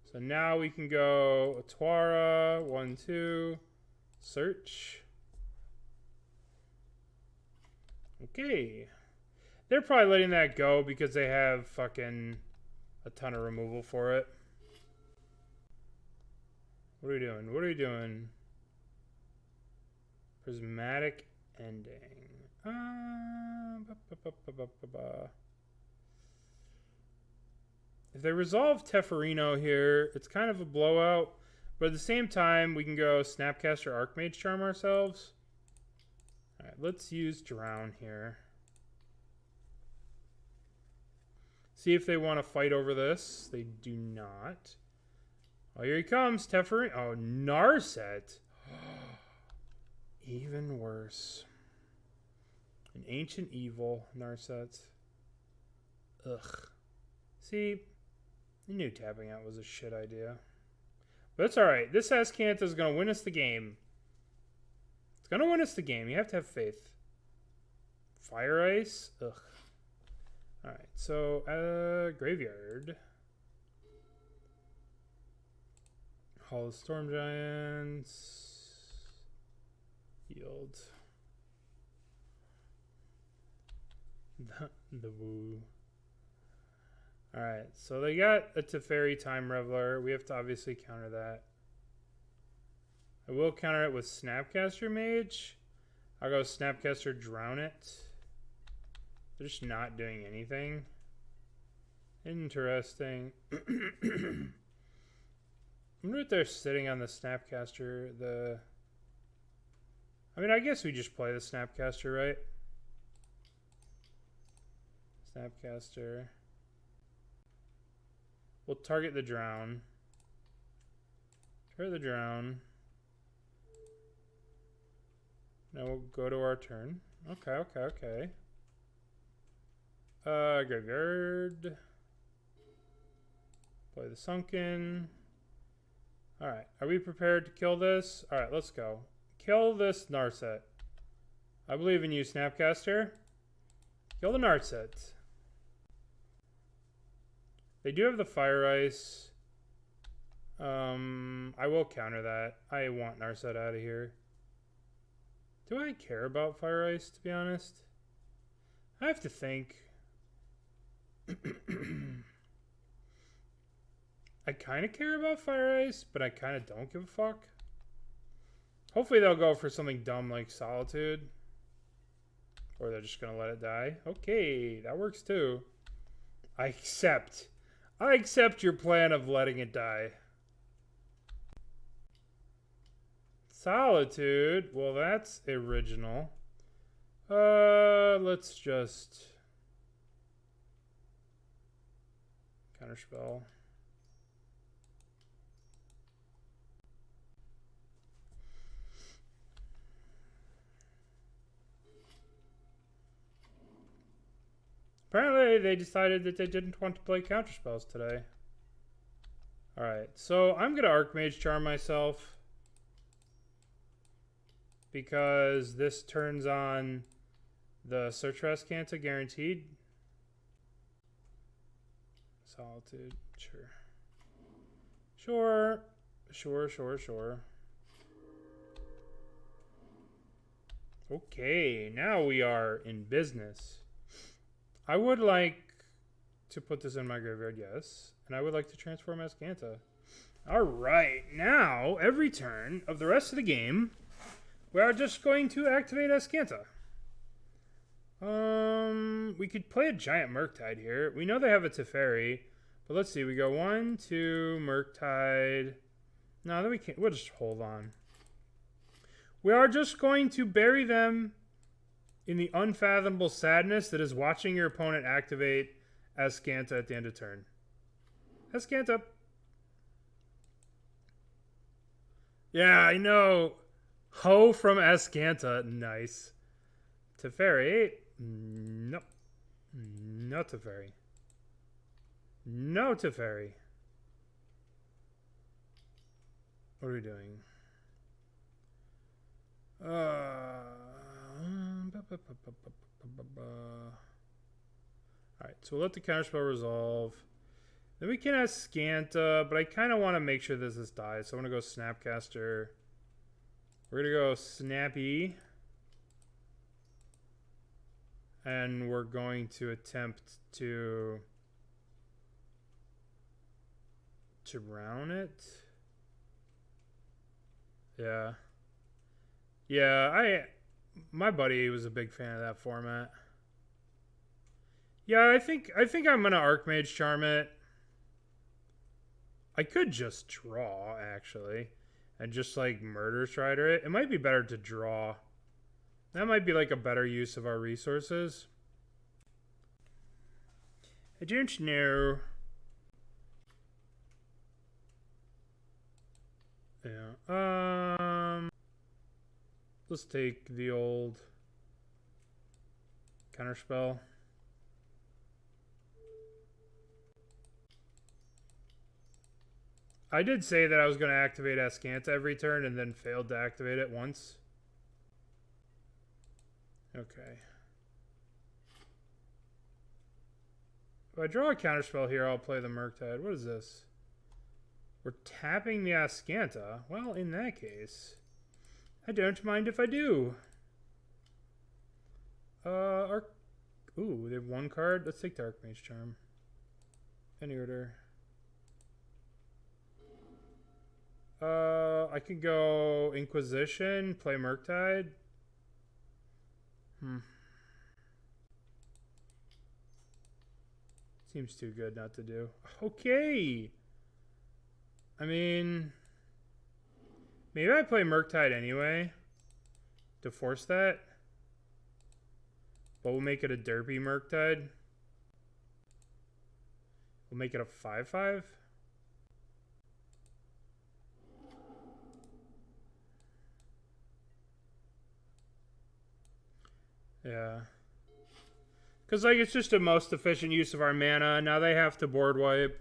So now we can go Otawara, 1-2, search. Okay. They're probably letting that go because they have fucking a ton of removal for it. What are we doing? What are we doing? Prismatic Ending. If they resolve Teferino here, it's kind of a blowout. But at the same time, we can go Snapcaster Archmage Charm ourselves. Alright, let's use Drown here. See if they want to fight over this. They do not. Oh, here he comes, Teferi. Oh, Narset. Even worse. An Ancient Evil, Narset. Ugh. See, I knew tapping out was a shit idea. But it's alright. This Azcanta is going to win us the game. It's going to win us the game. You have to have faith. Fire Ice? Ugh. Alright, so, Graveyard. Hall of Storm Giants. Yield. The woo. Alright, so they got a Teferi Time Reveler. We have to obviously counter that. I will counter it with Snapcaster Mage. I'll go Snapcaster Drown it. They're just not doing anything. Interesting. I wonder if they're sitting on the Snapcaster. I mean, I guess we just play the Snapcaster, right? Snapcaster. We'll target the Drown. Target the Drown. Now we'll go to our turn. Okay. Graveyard. Play the Sunken. Alright, are we prepared to kill this? Alright, let's go. Kill this Narset. I believe in you, Snapcaster. Kill the Narset. They do have the Fire Ice. I will counter that. I want Narset out of here. Do I care about Fire Ice, to be honest? I have to think. I kind of care about Fire Ice, but I kind of don't give a fuck. Hopefully they'll go for something dumb like Solitude. Or they're just going to let it die. Okay, that works too. I accept your plan of letting it die. Solitude. Well, that's original. Let's just Counterspell. Apparently, they decided that they didn't want to play counterspells today. Alright, so I'm going to Archmage Charm myself. Because this turns on the Search for Azcanta guaranteed. Solitude, sure. Sure. Okay, now we are in business. I would like to put this in my graveyard, yes. And I would like to transform Azcanta. Alright, now, every turn of the rest of the game, we are just going to activate Azcanta. We could play a giant Murktide here. We know they have a Teferi. But let's see, we go 1, 2, Murktide. No, then we can't. We'll just hold on. We are just going to bury them in the unfathomable sadness that is watching your opponent activate Azcanta at the end of turn. Azcanta. Yeah, I know. Ho from Azcanta. Nice. Teferi. Nope. No Teferi. No Teferi. What are we doing? Alright, so we'll let the counterspell resolve. Then we can Azcanta, but I kind of want to make sure this dies. So I'm going to go Snapcaster. We're going to go Snappy. And we're going to attempt to drown it. Yeah, my buddy was a big fan of that format. Yeah, I think I'm gonna Archmage Charm it. I could just draw, actually, and just like Murderous Rider it. It might be better to draw. That might be like a better use of our resources. I don't know. Yeah. Let's take the old Counterspell. I did say that I was going to activate Azcanta every turn and then failed to activate it once. Okay. If I draw a Counterspell here, I'll play the Murktide. What is this? We're tapping the Azcanta. Well, in that case, I don't mind if I do. Ooh, they have one card. Let's take the Archmage Charm. Any order. I could go Inquisition, play Murktide. Seems too good not to do. Okay. I mean, maybe I play Murktide anyway to force that. But we'll make it a derpy Murktide. We'll make it a 5/5. Yeah. Because, like, it's just the most efficient use of our mana. Now they have to board wipe.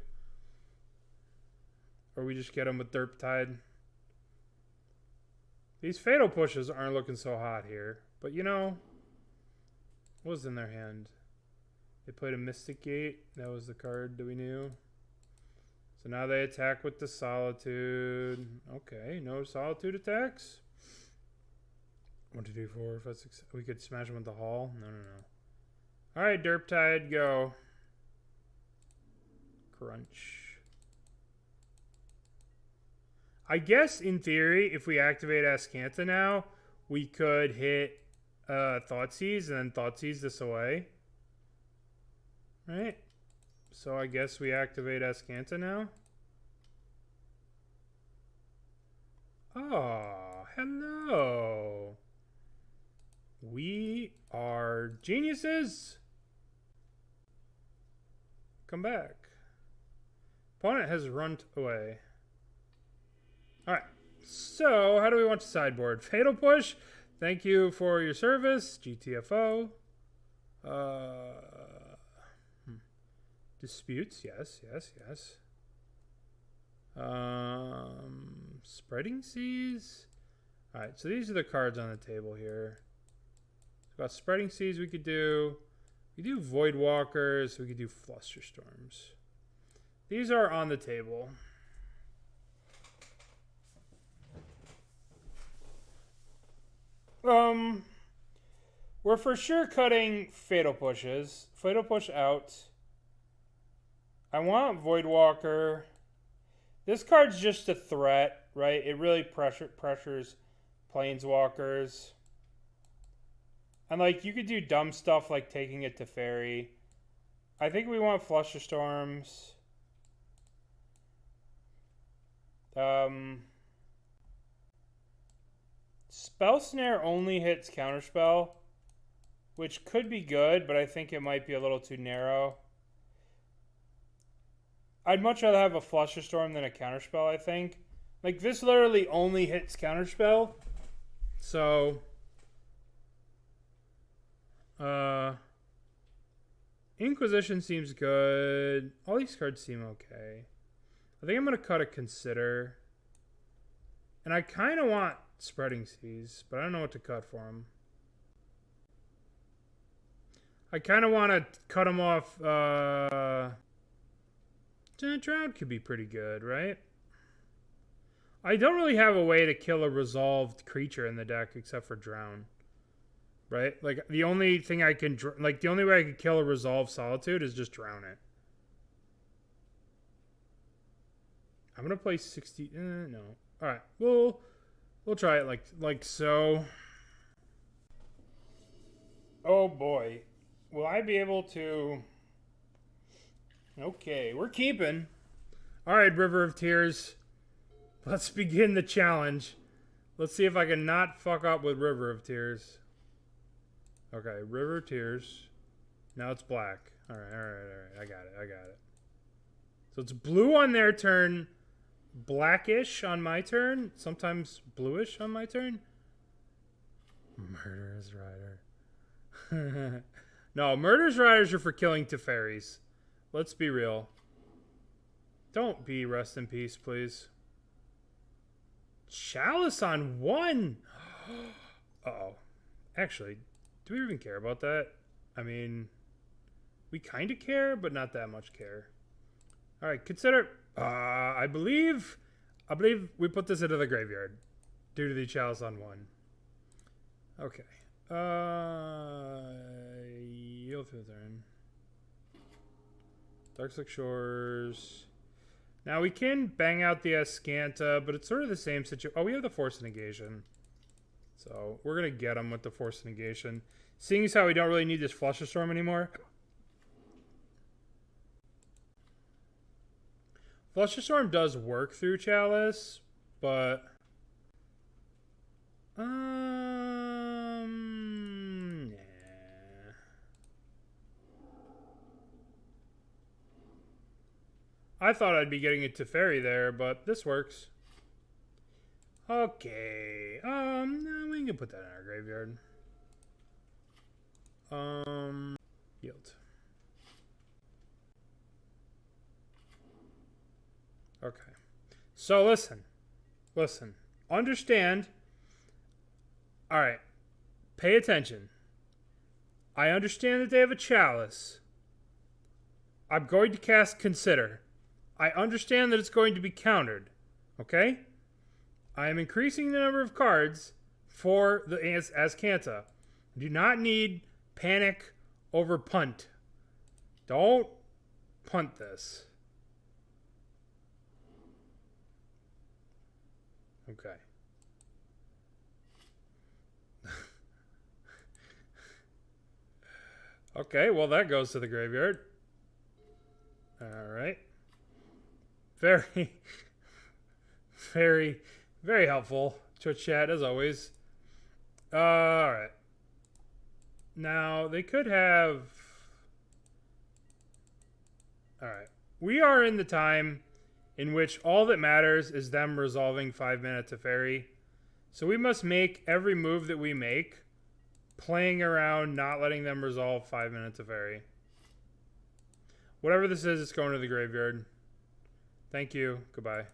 Or we just get them with Derp Tide. These Fatal Pushes aren't looking so hot here. But, you know, what was in their hand? They played a Mystic Gate. That was the card that we knew. So now they attack with the Solitude. Okay, no Solitude attacks. 1, 2, 3, 4, 5, 6. We could smash them with the Hall. No. Alright, Derp Tide, go. Crunch. I guess, in theory, if we activate Azcanta now, we could hit Thoughtseize and then Thoughtseize this away. Right? So I guess we activate Azcanta now. Oh, hello. We are geniuses. Come back. Opponent has run away. Alright. So, how do we want to sideboard? Fatal Push. Thank you for your service. GTFO. Disputes. Yes. Spreading Seas. Alright, so these are the cards on the table here. We've got Spreading Seas we could do. We could do Voidwalkers. We could do Flusterstorms. These are on the table. We're for sure cutting Fatal Pushes. Fatal Push out. I want Voidwalker. This card's just a threat, right? It really pressures Planeswalkers. And, like, you could do dumb stuff like taking it to Fairy. I think we want Flusterstorms. Spell Snare only hits Counterspell, which could be good, but I think it might be a little too narrow. I'd much rather have a Flusterstorm than a Counterspell, I think. Like, this literally only hits Counterspell. So, Inquisition seems good. All these cards seem okay. I think I'm going to cut a Consider. And I kind of want Spreading Seas, but I don't know what to cut for them. I kind of want to cut them off. Drown could be pretty good, right? I don't really have a way to kill a resolved creature in the deck except for Drown. Right? Like, the only thing I can... Like, the only way I could kill a resolved Solitude is just Drown it. I'm going to play 60... no. Alright. We'll try it like so. Oh, boy. Will I be able to... Okay, we're keeping. Alright, River of Tears. Let's begin the challenge. Let's see if I can not fuck up with River of Tears. Okay, River of Tears. Now it's black. All right. I got it. So it's blue on their turn, blackish on my turn, sometimes bluish on my turn. Murderous Rider. No, Murderous Riders are for killing Teferis. Let's be real. Don't be rest in peace, please. Chalice on 1. Uh-oh. Actually, do we even care about that? I mean, we kind of care, but not that much care. All right, consider... I believe we put this into the graveyard due to the Chalice on 1. Okay. Yield through the turn. Darkslick Shores. Now we can bang out the Azcanta, but it's sort of the same situation. Oh, we have the Force of Negation. So we're going to get him with the Force of Negation. Seeing as how we don't really need this Flusterstorm anymore. Flusterstorm does work through Chalice, but... nah. I thought I'd be getting a Teferi there, but this works. Okay. No, we can put that in our graveyard. Yield. Okay. So listen. Understand. All right. Pay attention. I understand that they have a Chalice. I'm going to cast Consider. I understand that it's going to be countered. Okay? I am increasing the number of cards for the Azcanta. I do not need panic over punt. Don't punt this. Okay. Okay, well that goes to the graveyard. All right. Very, very, very helpful. Twitch chat, as always. All right. Now, they could have... All right. We are in the time in which all that matters is them resolving 5-mana Teferi. So we must make every move that we make playing around not letting them resolve 5-mana Teferi. Whatever this is, it's going to the graveyard. Thank you. Goodbye.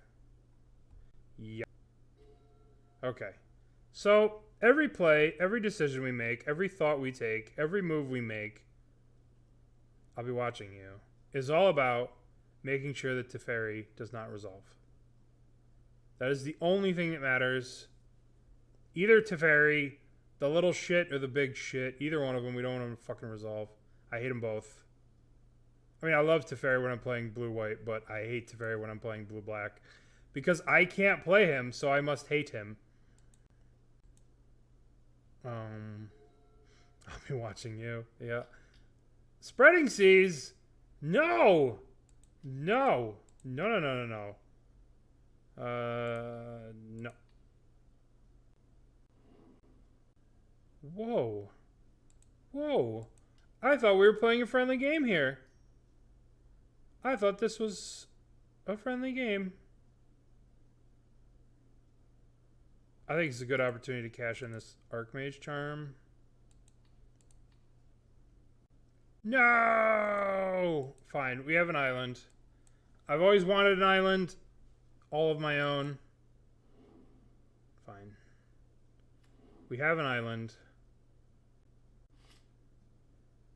Yeah. Okay. So, every play, every decision we make, every thought we take, every move we make, I'll be watching you, is all about making sure that Teferi does not resolve. That is the only thing that matters. Either Teferi, the little shit, or the big shit, either one of them, we don't want them to fucking resolve. I hate them both. I mean, I love Teferi when I'm playing blue-white, but I hate Teferi when I'm playing blue-black. Because I can't play him, so I must hate him. I'll be watching you. Yeah. Spreading Seas? No! No. No. No. Whoa. I thought we were playing a friendly game here. I thought this was a friendly game. I think it's a good opportunity to cash in this Archmage charm. No! Fine, we have an island. I've always wanted an island. All of my own. Fine. We have an island.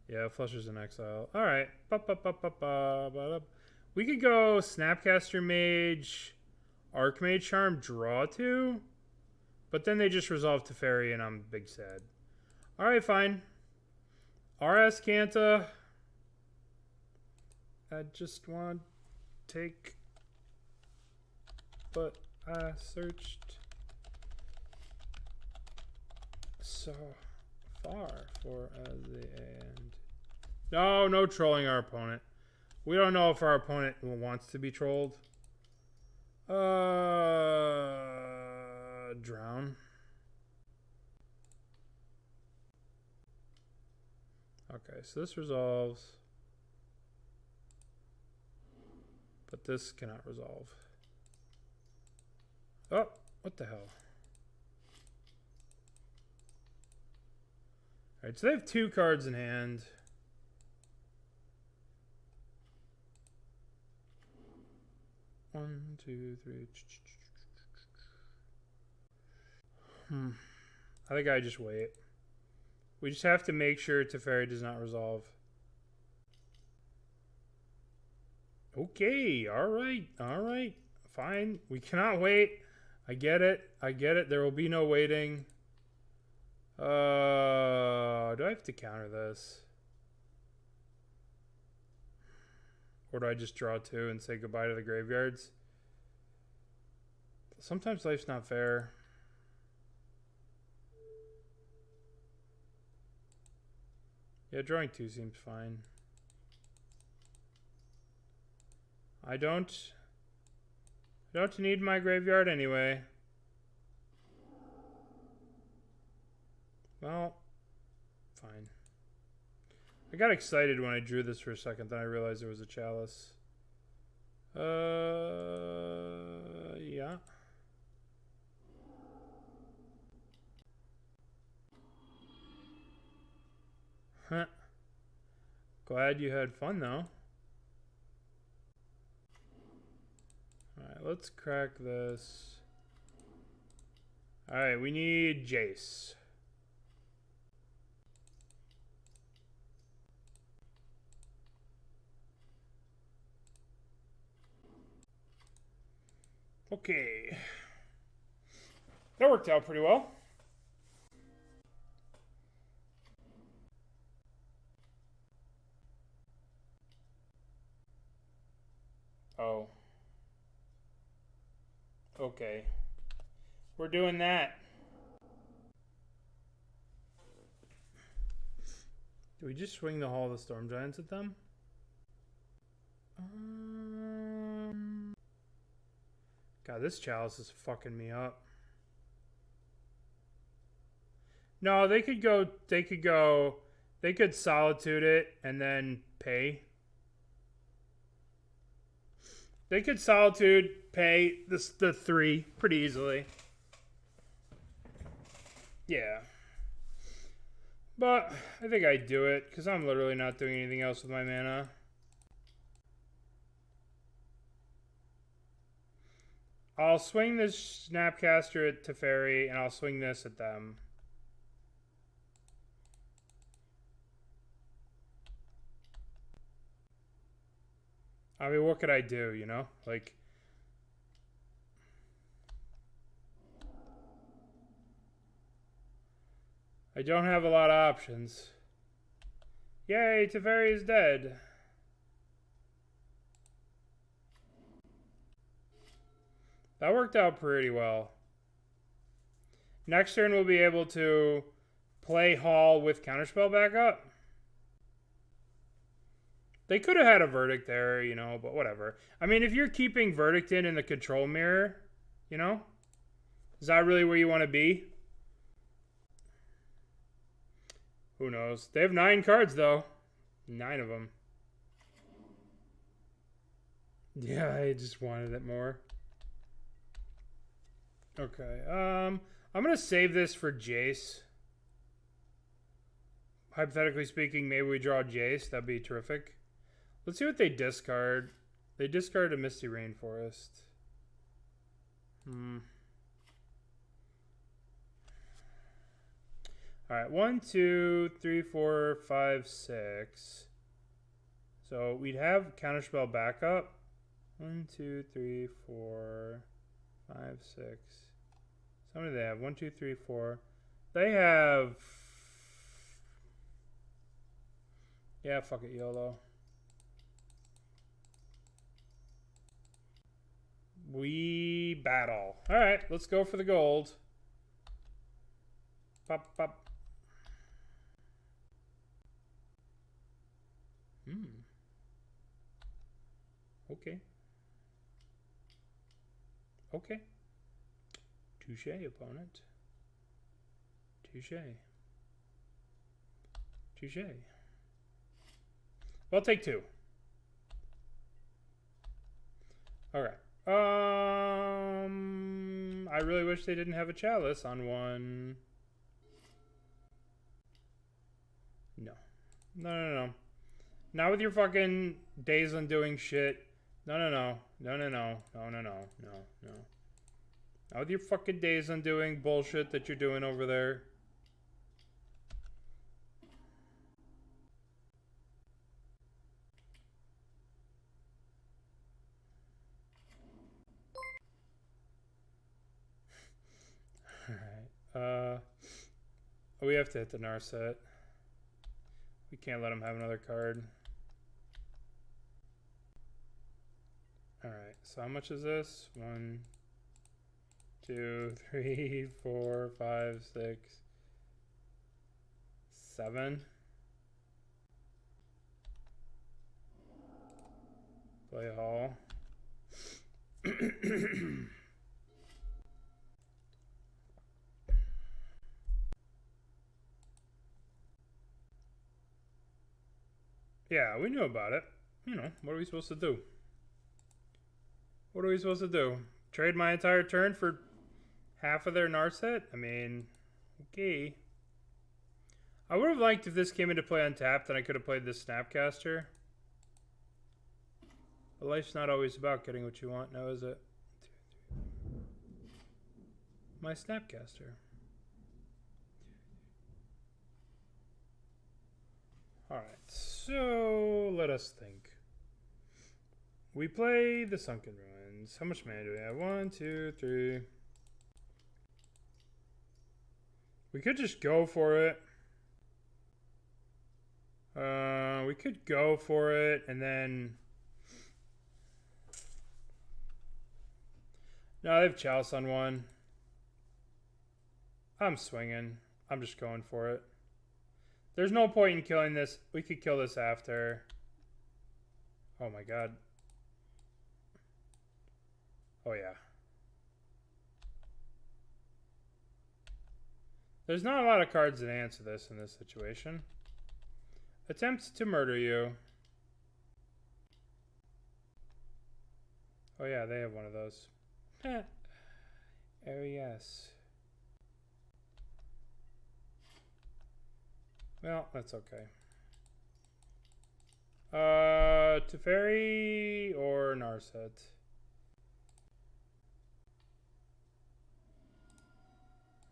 Yeah, Flusher's in exile. Alright. We could go Snapcaster Mage, Archmage Charm, draw 2. But then they just resolve Teferi and I'm big sad. Alright, fine. Our Azcanta. I just want to take... But I searched so far for the end. No trolling our opponent. We don't know if our opponent wants to be trolled. Drown. Okay, so this resolves. But this cannot resolve. Oh, what the hell? Alright, so they have 2 cards in hand. One, two, three. I think I just wait. We just have to make sure Teferi does not resolve. Okay, alright, fine. We cannot wait. I get it. There will be no waiting. Do I have to counter this? Or do I just draw 2 and say goodbye to the graveyards? Sometimes life's not fair. Yeah, drawing 2 seems fine. I don't need my graveyard anyway. Well, fine. I got excited when I drew this for a second, then I realized it was a chalice. Yeah. Huh. Glad you had fun, though. Alright, let's crack this. Alright, we need Jace. Okay. That worked out pretty well. Oh. Okay. We're doing that. Do we just swing the Hall of the Storm Giants at them? God, this chalice is fucking me up. No, they could solitude it and then pay. They could solitude, pay the 3 pretty easily. Yeah. But I think I'd do it because I'm literally not doing anything else with my mana. I'll swing this Snapcaster at Teferi and I'll swing this at them. I mean, what could I do, you know? Like, I don't have a lot of options. Yay, Teferi is dead. That worked out pretty well. Next turn we'll be able to play Hall with Counterspell back up. They could have had a Verdict there, you know, but whatever. I mean, if you're keeping Verdict in the control mirror, you know, is that really where you want to be? Who knows? They have 9 cards, though. 9 of them. Yeah, I just wanted it more. Okay, I'm going to save this for Jace. Hypothetically speaking, maybe we draw Jace. That'd be terrific. Let's see what they discard. They discard a Misty Rainforest. Alright, 1, 2, 3, 4, 5, 6. So we'd have Counterspell backup. 1, 2, 3, 4, 5, 6. How many do they have? 1, 2, 3, 4. They have... Yeah, fuck it, YOLO. We battle. Alright, let's go for the gold. Pop, pop. Okay. Okay. Touche, opponent. Touche. Touche. Well, I'll take 2. Okay. I really wish they didn't have a chalice on one. No. No. Not with your fucking Days Undoing shit. No. Not with your fucking Days Undoing bullshit that you're doing over there. Alright. We have to hit the Narset. We can't let him have another card. Alright, so how much is this? 1, 2, 3, 4, 5, 6, 7. Play Hall. Yeah, we knew about it. You know, what are we supposed to do? What are we supposed to do? Trade my entire turn for half of their Narset? I mean, okay. I would have liked if this came into play untapped and I could have played this Snapcaster. But life's not always about getting what you want now, is it? My Snapcaster. Alright, so let us think. We play the Sunken Ruins. How much mana do we have? 1, 2, 3. We could just go for it. We could go for it and then... No, they have Chalice on one. I'm swinging. I'm just going for it. There's no point in killing this. We could kill this after. Oh my god. Oh yeah. There's not a lot of cards that answer this in this situation. Attempts to murder you. Oh yeah, they have one of those. Oh yes. Well, that's okay. Teferi or Narset?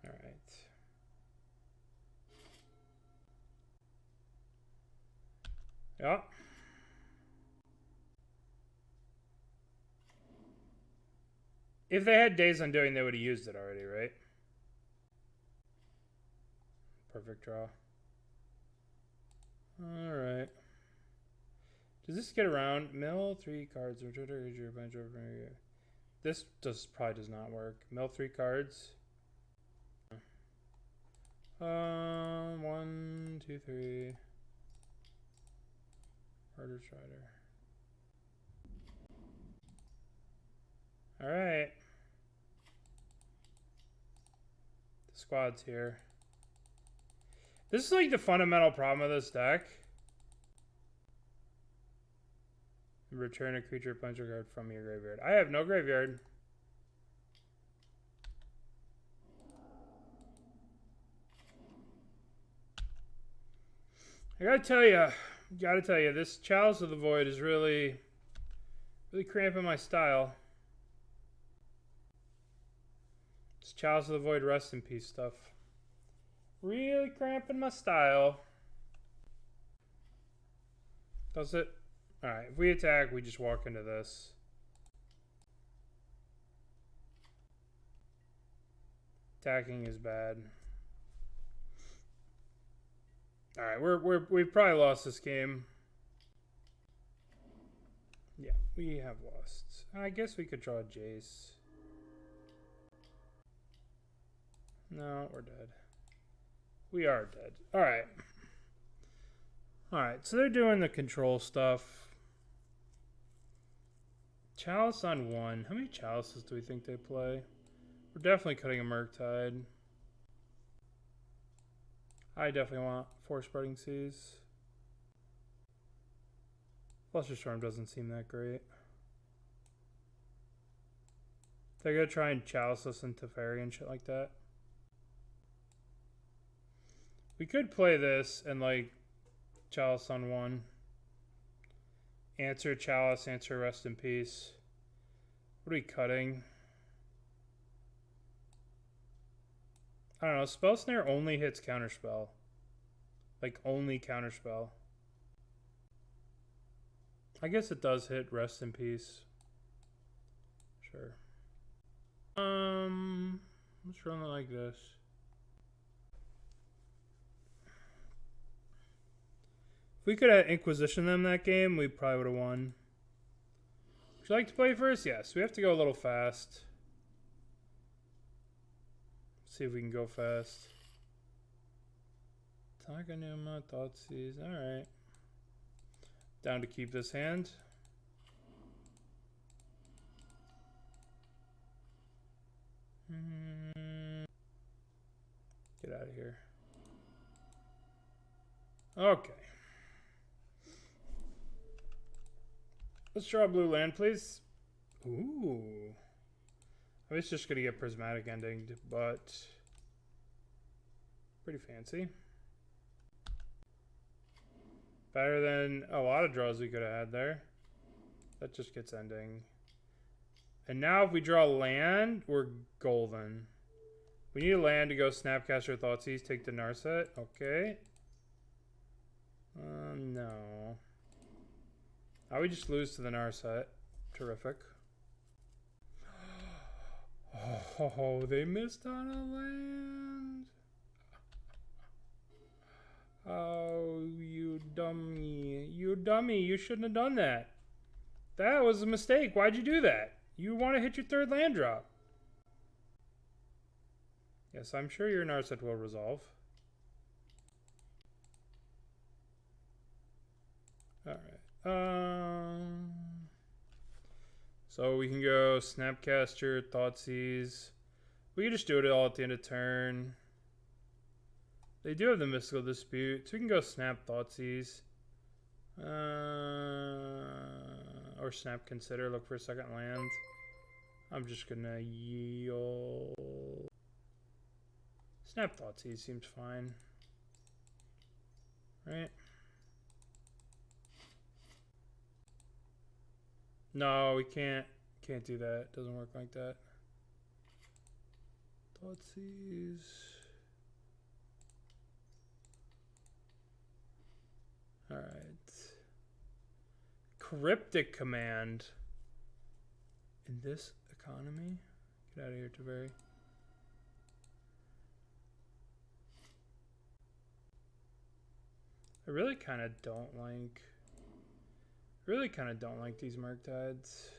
Alright. Yeah. If they had Days Undoing, they would have used it already, right? Perfect draw. Alright. Does this get around? Mill 3 cards. This probably does not work. Mill 3 cards. 1, 2, 3. Murderous Rider. Alright. The squad's here. This is like the fundamental problem of this deck. Return a creature puncher card from your graveyard. I have no graveyard. I gotta tell you, this Chalice of the Void is really cramping my style. This Chalice of the Void rest in peace stuff. Really cramping my style. Does it? Alright, if we attack, we just walk into this. Attacking is bad. Alright, we've probably lost this game. Yeah, we have lost. I guess we could draw a Jace. No, we're dead. We are dead. Alright. Alright, so they're doing the control stuff. Chalice on 1. How many Chalices do we think they play? We're definitely cutting a Murktide. I definitely want Force Spreading Seas. Flusterstorm doesn't seem that great. They're gonna try and chalice us into Teferi and shit like that. We could play this and like chalice on one. Answer chalice, answer rest in peace. What are we cutting? I don't know. Spell Snare only hits Counterspell. Like, only Counterspell. I guess it does hit rest in peace. Sure. Let's run it like this. If we could have Inquisition them that game, we probably would have won. Would you like to play first? Yes. We have to go a little fast. See if we can go fast. Takenuma, Thoughtseize. Alright. Down to keep this hand. Get out of here. Okay. Let's draw a blue land, please. Ooh. I was just going to get Prismatic Ending, but pretty fancy. Better than a lot of draws we could have had there. That just gets ending. And now if we draw land, we're golden. We need a land to go Snapcaster Thoughtseize, take the Narset. Okay. No. Now we just lose to the Narset. Terrific. Oh, they missed on a land. Oh, you dummy. You dummy. You shouldn't have done that. That was a mistake. Why'd you do that? You want to hit your third land drop. Yes, I'm sure your Narset will resolve. Alright. So we can go Snapcaster, Thoughtseize. We can just do it all at the end of turn. They do have the Mystical Dispute, so we can go Snap Thoughtseize. Or Snap Consider, look for a second land. I'm just gonna yield. Snap Thoughtseize seems fine. Right? No, we can't do that. It doesn't work like that. Thoughtseize. Alright. Cryptic Command. In this economy? Get out of here, Teferi. I really kind of don't like... these Murktides.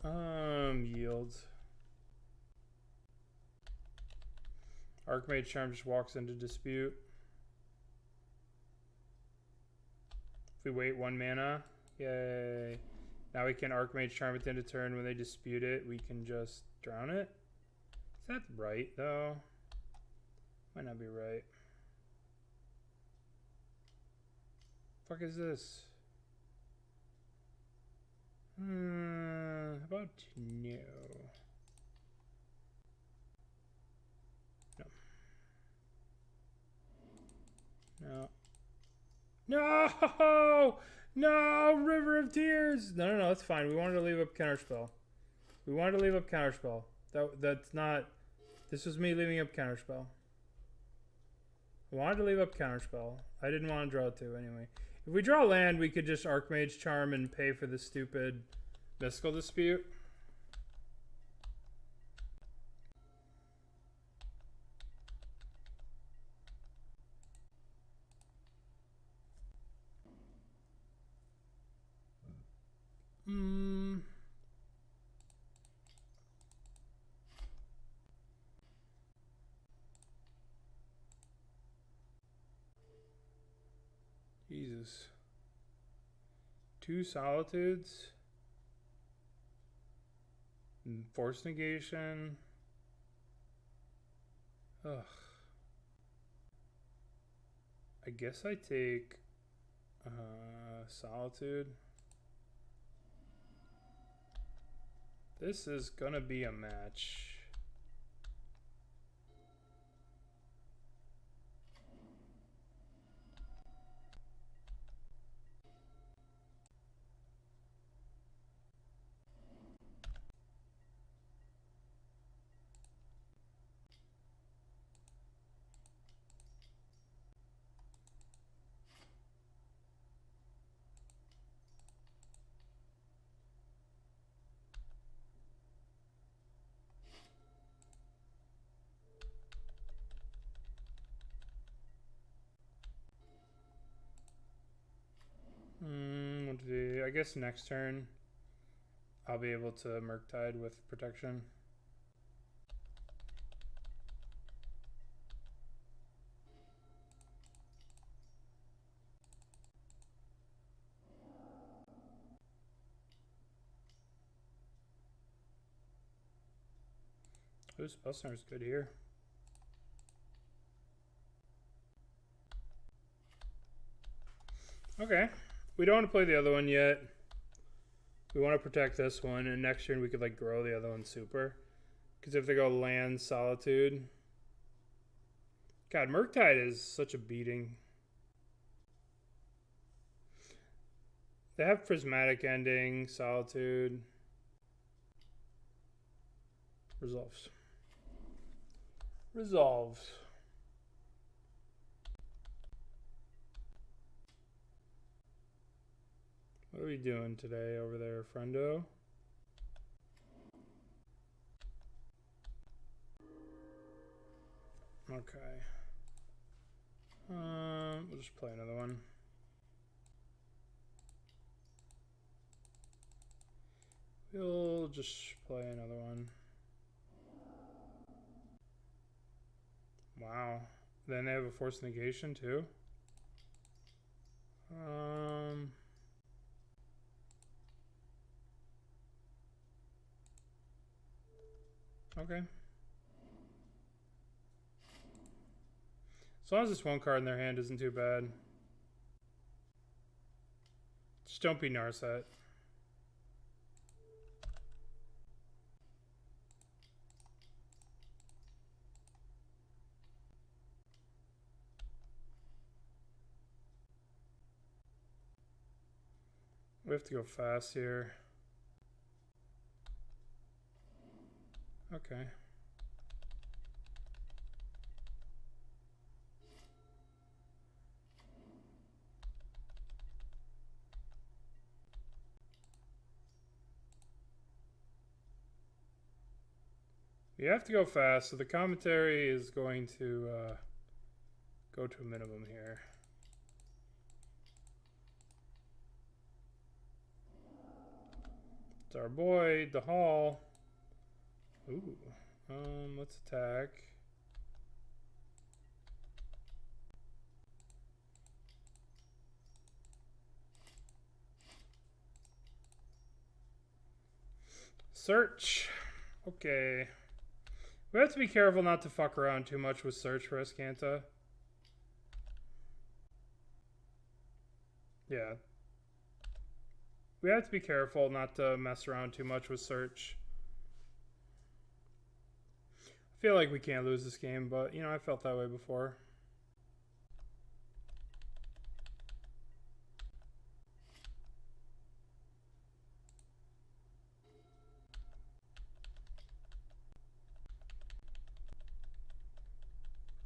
Yield. Archmage Charm just walks into Dispute. If we wait 1 mana, yay. Now we can Archmage Charm at the end of turn. When they dispute it, we can just drown it. Is that right, though? Might not be right. Fuck is this? How about no? No. No! No! River of Tears! No, that's fine. We wanted to leave up Counterspell. That's not... This was me leaving up Counterspell. I wanted to leave up Counterspell. I didn't want to draw 2 anyway. If we draw land, we could just Archmage Charm and pay for the stupid Mystical Dispute. Jesus. 2 Solitudes. Force Negation. Ugh. I guess I take Solitude. This is gonna be a match. I guess next turn I'll be able to Murktide with protection. Oh, Spell Snare is good here. Okay. We don't want to play the other one yet. We want to protect this one, and next turn we could like grow the other one super. Because if they go land Solitude. God, Murktide is such a beating. They have Prismatic Ending, Solitude. Resolves. Resolves. What are we doing today over there, friendo? Okay. We'll just play another one. We'll just play another one. Wow. Then they have a Force of Negation too. Okay. As long as this one card in their hand isn't too bad. Just don't be Narset. We have to go fast here. Okay. You have to go fast, so the commentary is going to go to a minimum here. It's our boy, the Hall. Ooh. Let's attack. Search. Okay. We have to be careful not to fuck around too much with Search for Azcanta. Yeah. We have to be careful not to mess around too much with Search. I feel like we can't lose this game, but, you know, I felt that way before.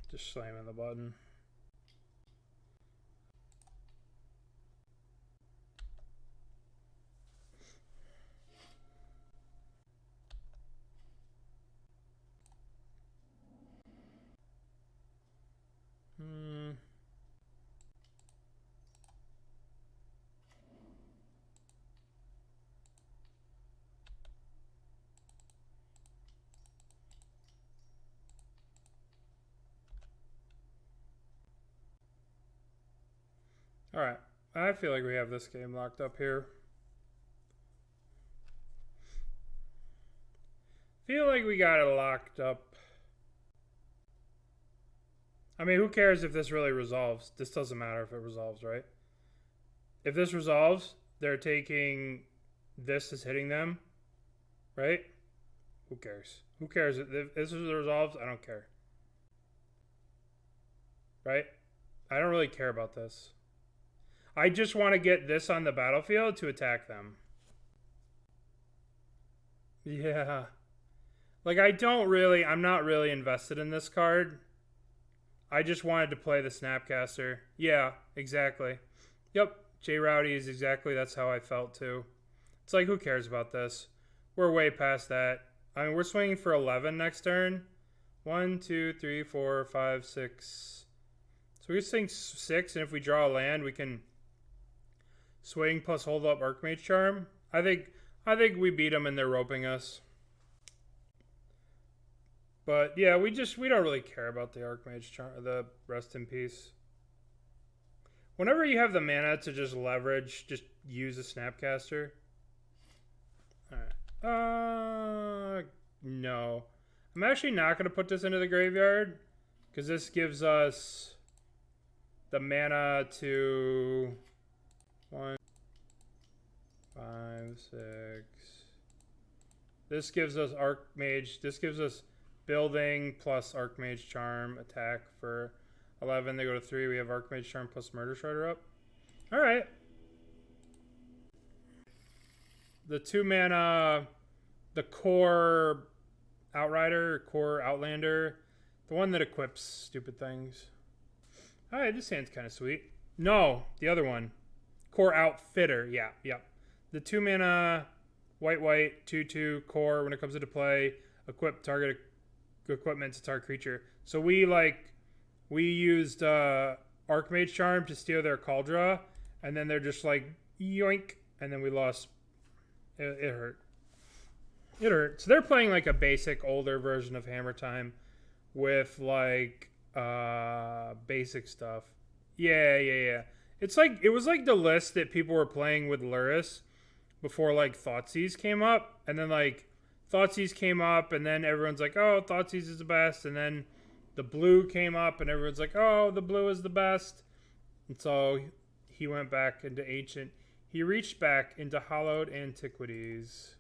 Just slamming the button. Alright, I feel like we have this game locked up here. Feel like we got it locked up. I mean, who cares if this really resolves? This doesn't matter if it resolves, right? If this resolves, they're taking this as hitting them. Right? Who cares? Who cares? If this is resolved, I don't care. Right? I don't really care about this. I just want to get this on the battlefield to attack them. Yeah. Like, I'm not really invested in this card. I just wanted to play the Snapcaster. Yeah, exactly. Yep, J Rowdy is exactly, that's how I felt too. It's like, who cares about this? We're way past that. I mean, we're swinging for 11 next turn. 1, 2, 3, 4, 5, 6. So we swing 6, and if we draw a land, we can swing plus hold up Archmage Charm. I think we beat them and they're roping us. But yeah, we don't really care about the Archmage Charm, the Rest in Peace. Whenever you have the mana to just leverage, just use a Snapcaster. Alright. No. I'm actually not going to put this into the graveyard, because this gives us the mana to 1, 5, 6. This gives us Archmage. This gives us building plus Archmage Charm attack for 11. They go to 3. We have Archmage Charm plus Murderous Rider up. Alright. The 2 mana, the core Outrider, core Outlander, the one that equips stupid things. Alright, this hand's kind of sweet. No, the other one. Core Outfitter. Yeah, yep. The 2 mana, white, 2/2 core when it comes into play. Equip target equipment to target creature. So we used Archmage Charm to steal their Cauldron, and then they're just like yoink, and then we lost. It hurt. It hurt. So they're playing like a basic older version of Hammer Time with like basic stuff. Yeah. It's like it was like the list that people were playing with Luris before like Thoughtseize came up, and then like Thoughtseize came up, and then everyone's like, oh, Thoughtseize is the best, and then the blue came up, and everyone's like, oh, the blue is the best. And so he went back into ancient. He reached back into hallowed antiquities.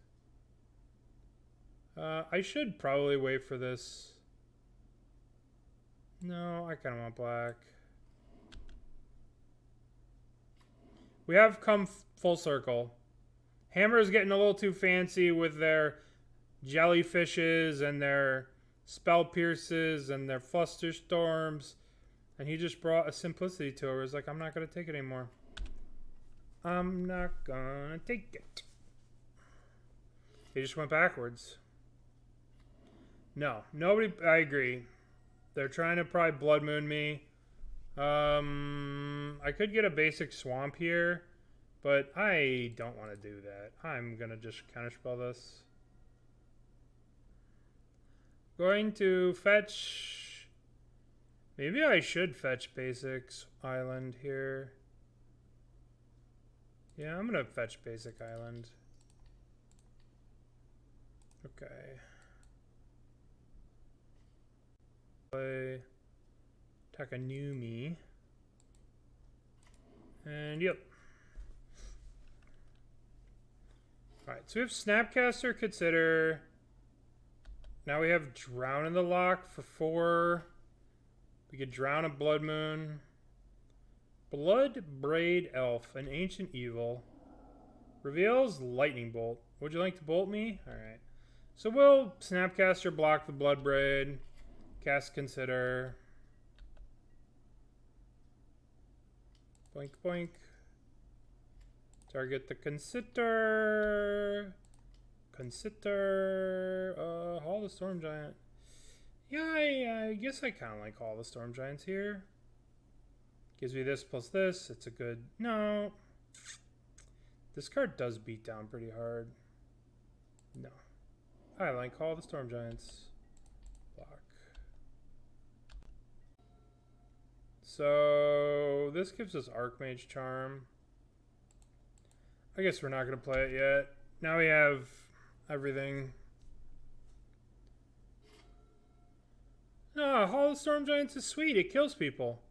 I should probably wait for this. No, I kind of want black. We have come full circle. Hammer is getting a little too fancy with their jellyfishes and their spell pierces and their fluster storms, and he just brought a simplicity to it. It's like, I'm not going to take it anymore. I'm not gonna take it. They just went backwards. No, nobody. I agree. They're trying to probably Blood Moon me. I could get a basic swamp here, but I don't want to do that. I'm gonna just counterspell this. Going to fetch. Maybe I should fetch basics island here. Yeah, I'm gonna fetch basic island. Okay. Play Takenuma. And yep. Alright, so we have Snapcaster, Consider. Now we have Drown in the Loch for 4. We could Drown a Blood Moon. Blood Braid Elf, an ancient evil. Reveals Lightning Bolt. Would you like to bolt me? Alright. So we'll Snapcaster, block the Blood Braid. Cast Consider. Boink, boink. Target the Consider. Hall the Storm Giant. Yeah, I guess I kind of like Hall the Storm Giants here. Gives me this plus this. It's a good... No. This card does beat down pretty hard. No. I like Hall the Storm Giants. Block. So this gives us Archmage Charm. I guess we're not going to play it yet. Now we have everything. No, Hall of Storm Giants is sweet. It kills people.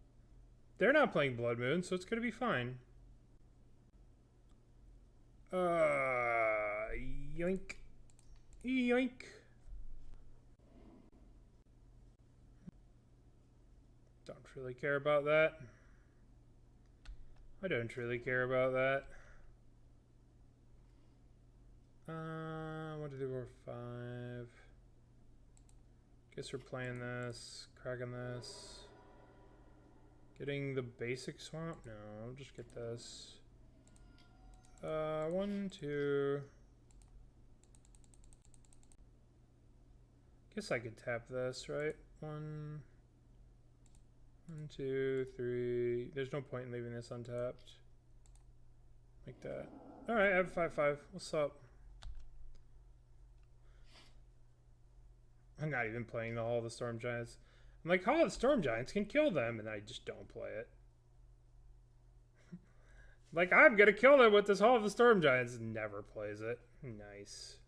They're not playing Blood Moon, so it's going to be fine. Yoink. Yoink. Don't really care about that. I don't really care about that. 1, 2, 3, 4, 5. Guess we're playing this, cracking this. Getting the basic swamp? No, I'll just get this. 1, 2. Guess I could tap this, right? 1, 2, 3. There's no point in leaving this untapped. Like that. Alright, I have 5/5. What's up? I'm not even playing the Hall of the Storm Giants. I'm like, Hall of the Storm Giants can kill them, and I just don't play it. Like, I'm gonna kill them with this Hall of the Storm Giants. Never plays it. Nice.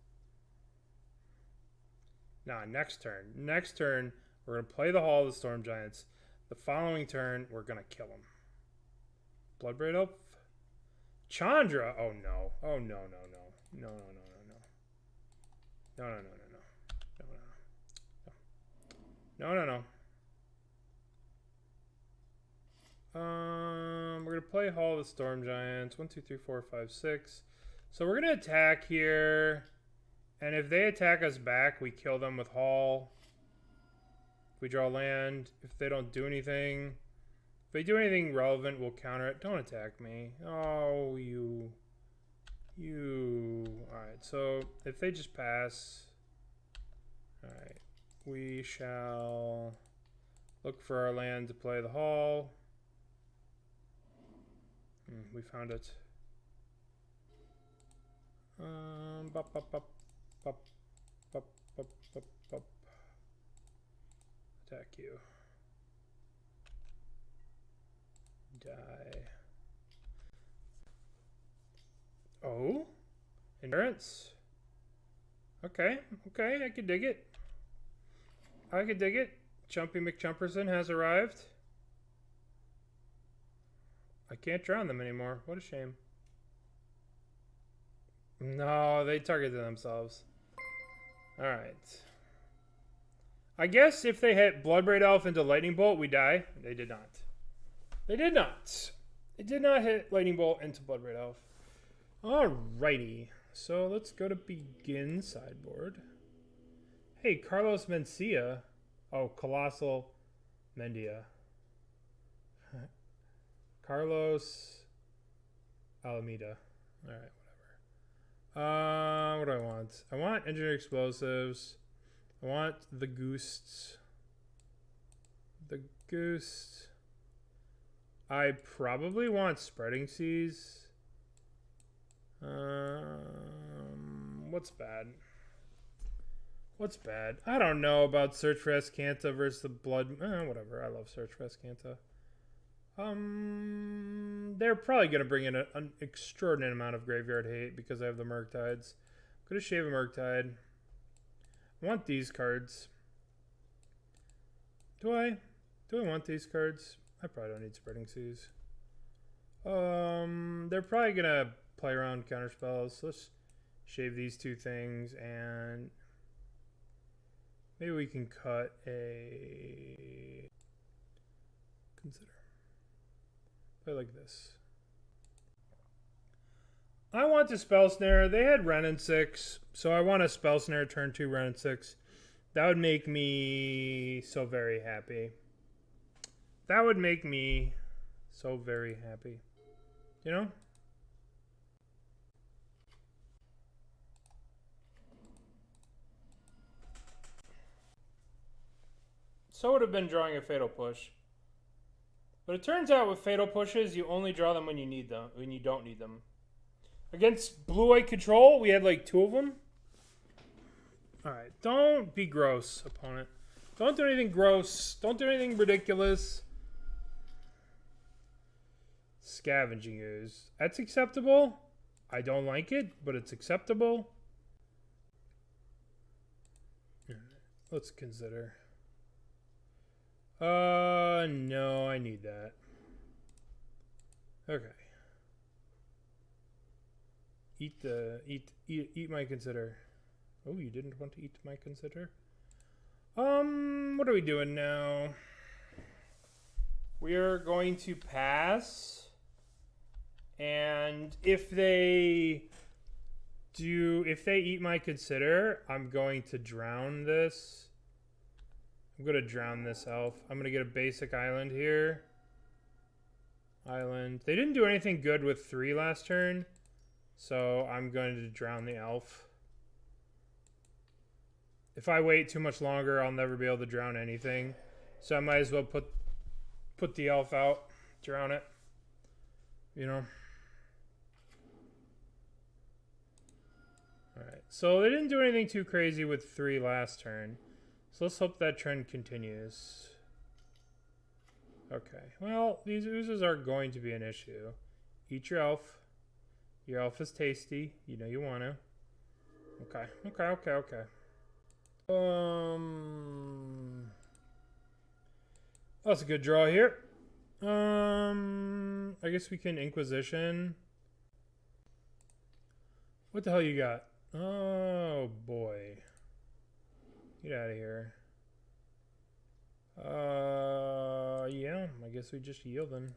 Nah, next turn. Next turn, we're gonna play the Hall of the Storm Giants. The following turn, we're gonna kill them. Bloodbraid Elf? Chandra! Oh no. Oh no, no, no. No, no, no, no, no. No, no, no, no, no. No, no, no. We're gonna play Hall of the Storm Giants. 1, 2, 3, 4, 5, 6. So we're gonna attack here, and if they attack us back, we kill them with Hall. If we draw land, if they don't do anything, if they do anything relevant, we'll counter it. Don't attack me. Oh, you. All right. So if they just pass, all right. We shall look for our land to play the Hall. We found it. Bop, bop, bop, bop, bop, bop, bop, bop. Attack you. Die. Oh? Endurance? Okay, okay, I can dig it. I could dig it. Chumpy McChumperson has arrived. I can't drown them anymore. What a shame. No, they targeted themselves. Alright. I guess if they hit Bloodbraid Elf into Lightning Bolt, we die. They did not. They did not. They did not hit Lightning Bolt into Bloodbraid Elf. Alrighty. So let's go to begin sideboard. Hey, Carlos Mencia. Oh, Colossal Mendia. Carlos Alameda. Alright, whatever. What do I want? I want Engineer Explosives. I want the Ghosts. The Ghost. I probably want Spreading Seas. What's bad? What's bad? I don't know about Search for Azcanta versus the Blood. Whatever. I love Search for Azcanta. They're probably going to bring in an extraordinary amount of graveyard hate because I have the Murktides. I'm going to shave a Murktide. I want these cards. Do I want these cards? I probably don't need Spreading Seas. They're probably going to play around counterspells. So let's shave these two things, and maybe we can cut a... Consider. Play like this. I want to Spell Snare. They had Wrenn and 6, so I want to Spell Snare turn 2 Wrenn and 6. That would make me so very happy. That would make me so very happy. You know? So would have been drawing a Fatal Push. But it turns out with Fatal Pushes, you only draw them when you need them, when you don't need them. Against Blue-White Control, we had like 2 of them. Alright, don't be gross, opponent. Don't do anything gross. Don't do anything ridiculous. Scavenging Ooze. That's acceptable. I don't like it, but it's acceptable. Let's consider. No, I need that. Okay. Eat my consider. Oh, you didn't want to eat my consider? What are we doing now? We are going to pass. And if they eat my consider, I'm going to drown this. I'm going to drown this elf. I'm going to get a basic island here. Island. They didn't do anything good with 3 last turn, so I'm going to drown the elf. If I wait too much longer, I'll never be able to drown anything. So I might as well put the elf out, drown it. You know. Alright, so they didn't do anything too crazy with 3 last turn. So let's hope that trend continues. Okay, well, these oozes are going to be an issue. Eat your elf. Your elf is tasty. You know you want to. Okay. That's a good draw here. I guess we can Inquisition. What the hell you got? Oh boy. Get out of here. Yeah, I guess we just yield then.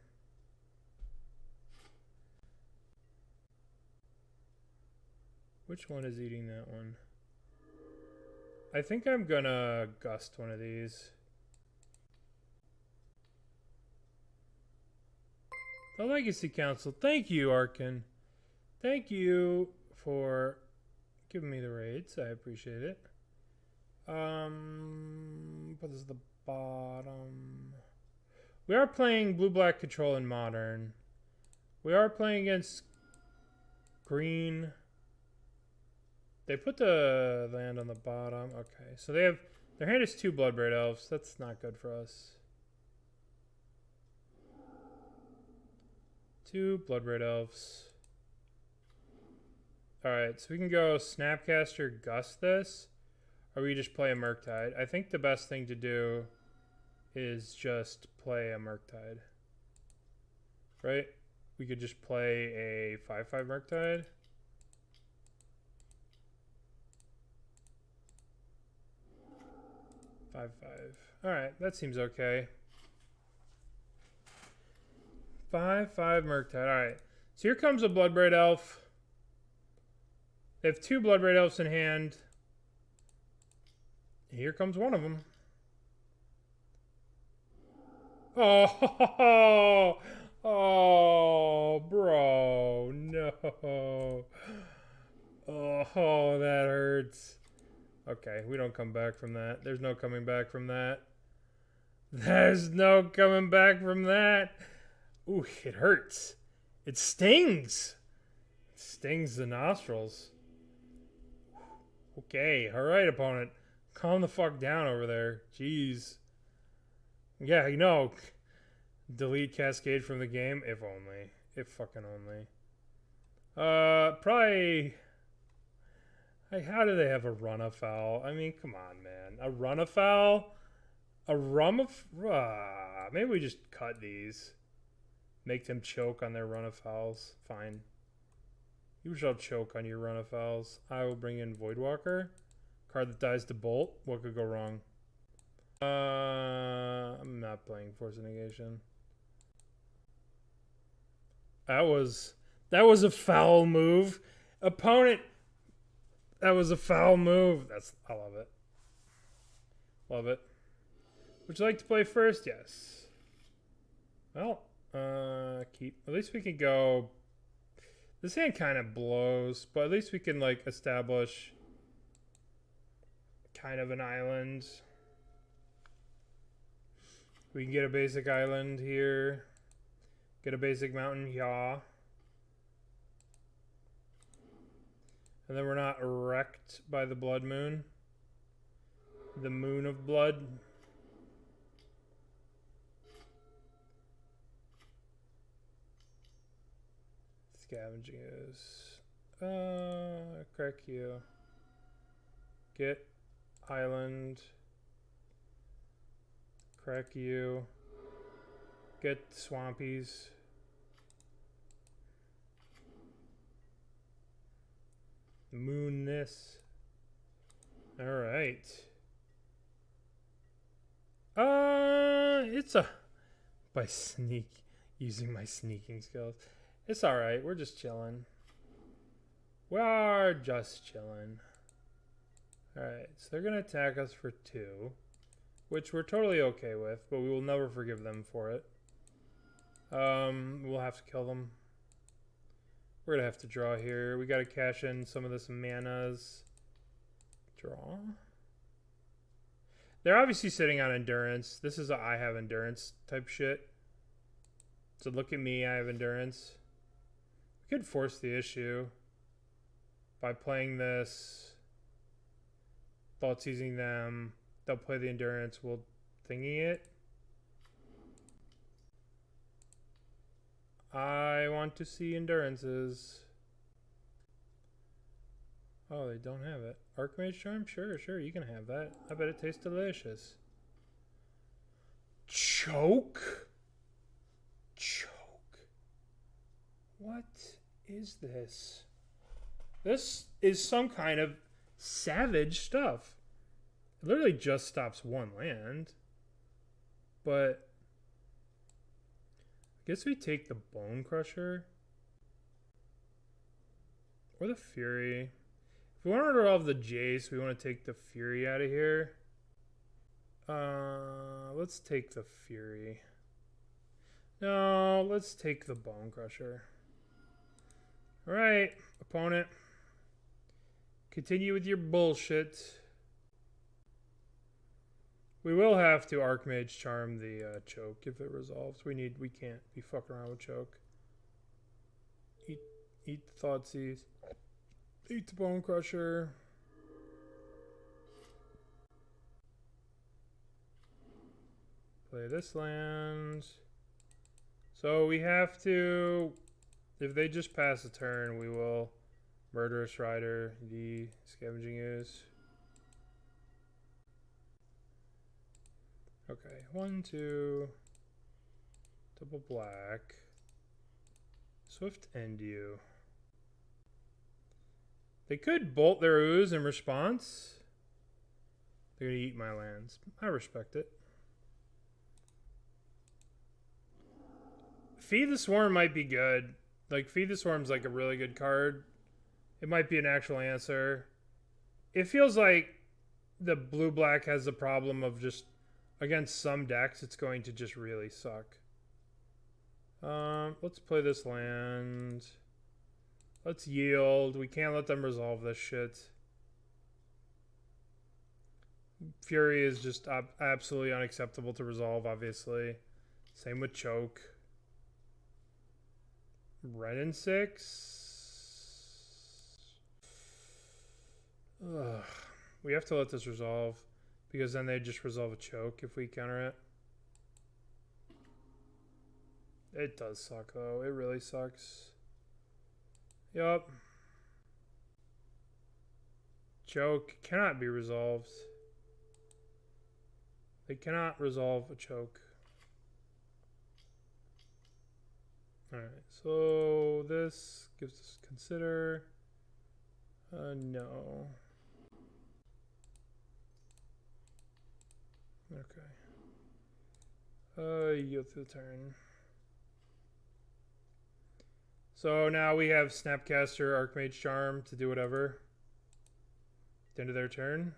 Which one is eating that one? I think I'm gonna gust one of these. The Legacy Council. Thank you, Arkin. Thank you for giving me the raids. I appreciate it. Put this at the bottom. We are playing blue-black control in Modern. We are playing against green. They put the land on the bottom. Okay, so they have their hand is 2 Bloodbraid Elves. That's not good for us. 2 Bloodbraid Elves. Alright, so we can go Snapcaster Gust this, or we just play a Murktide. I think the best thing to do is just play a Murktide. Right? We could just play a 5/5 Murktide. Alright, that seems okay. 5/5 Murktide. Alright. So here comes a Bloodbraid Elf. They have 2 Bloodbraid Elves in hand. Here comes one of them. Oh, oh, bro, no. Oh, that hurts. Okay, we don't come back from that. There's no coming back from that. There's no coming back from that. Ooh, it hurts. It stings. It stings the nostrils. Okay, alright, opponent. Calm the fuck down over there. Jeez. Yeah, you know. Delete Cascade from the game. If only. If fucking only. Probably... Like, how do they have a run-afoul? I mean, come on, man. A run-afoul? A maybe we just cut these. Make them choke on their run-afouls. Fine. You shall choke on your run-afouls. I will bring in Voidwalker. Card that dies to Bolt. What could go wrong? I'm not playing Force of Negation. That was a foul move. Opponent... That was a foul move. I love it. Love it. Would you like to play first? Yes. Well, keep. At least we can go. This hand kind of blows, but at least we can like establish kind of an island. We can get a basic island here. Get a basic mountain, yeah. And then we're not wrecked by the blood moon. The moon of blood. Scavenging is... crack you. Get island. Crack you. Get swampies. Moon this. All right. It's by using my sneaking skills. It's all right. We're just chilling. We're just chilling. All right. So they're gonna attack us for 2, which we're totally okay with, but we will never forgive them for it. We'll have to kill them. We're gonna have to draw here. We gotta cash in some of this manas. Draw. They're obviously sitting on endurance. This is a I have endurance type shit. So look at me, I have endurance. We could force the issue by playing this, Thoughtseizing them. They'll play the endurance. We'll thingy it. I want to see endurances. Oh, they don't have it. Archmage Charm? Sure, you can have that. I bet it tastes delicious. Choke? Choke. What is this? This is some kind of savage stuff. It literally just stops 1 land. But I guess we take the Bone Crusher. Or the Fury. If we want to resolve the Jace, we want to take the Fury out of here. Let's take the Fury. No, let's take the Bone Crusher. Alright, opponent. Continue with your bullshit. We will have to Archmage Charm the choke if it resolves. We can't be fucking around with choke. Eat the Thoughtseize. Eat the Bone Crusher. Play this land. So we have to, if they just pass a turn, we will Murderous Rider the Scavenging Ooze. Okay, 1, 2, double black. Swift End You. They could bolt their ooze in response. They're going to eat my lands. I respect it. Feed the Swarm might be good. Like, Feed the Swarm's like a really good card. It might be an actual answer. It feels like the blue-black has the problem of just, against some decks, it's going to just really suck. Let's play this land. Let's yield. We can't let them resolve this shit. Fury is just absolutely unacceptable to resolve, obviously. Same with choke. Red and 6. Ugh. We have to let this resolve, because then they just resolve a choke if we counter it. It does suck, though. It really sucks. Yup. Choke cannot be resolved. They cannot resolve a choke. Alright, so this gives us consider. No. Okay. Yield through the turn. So now we have Snapcaster, Archmage Charm to do whatever. At the end of their turn.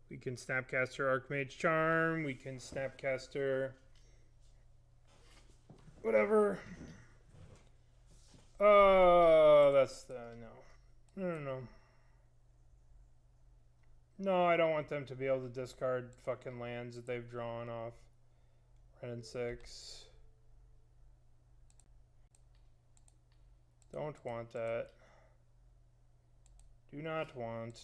We can Snapcaster, Archmage Charm. We can Snapcaster whatever. That's the no. No, I don't want them to be able to discard fucking lands that they've drawn off. Red and 6. Don't want that. Do not want.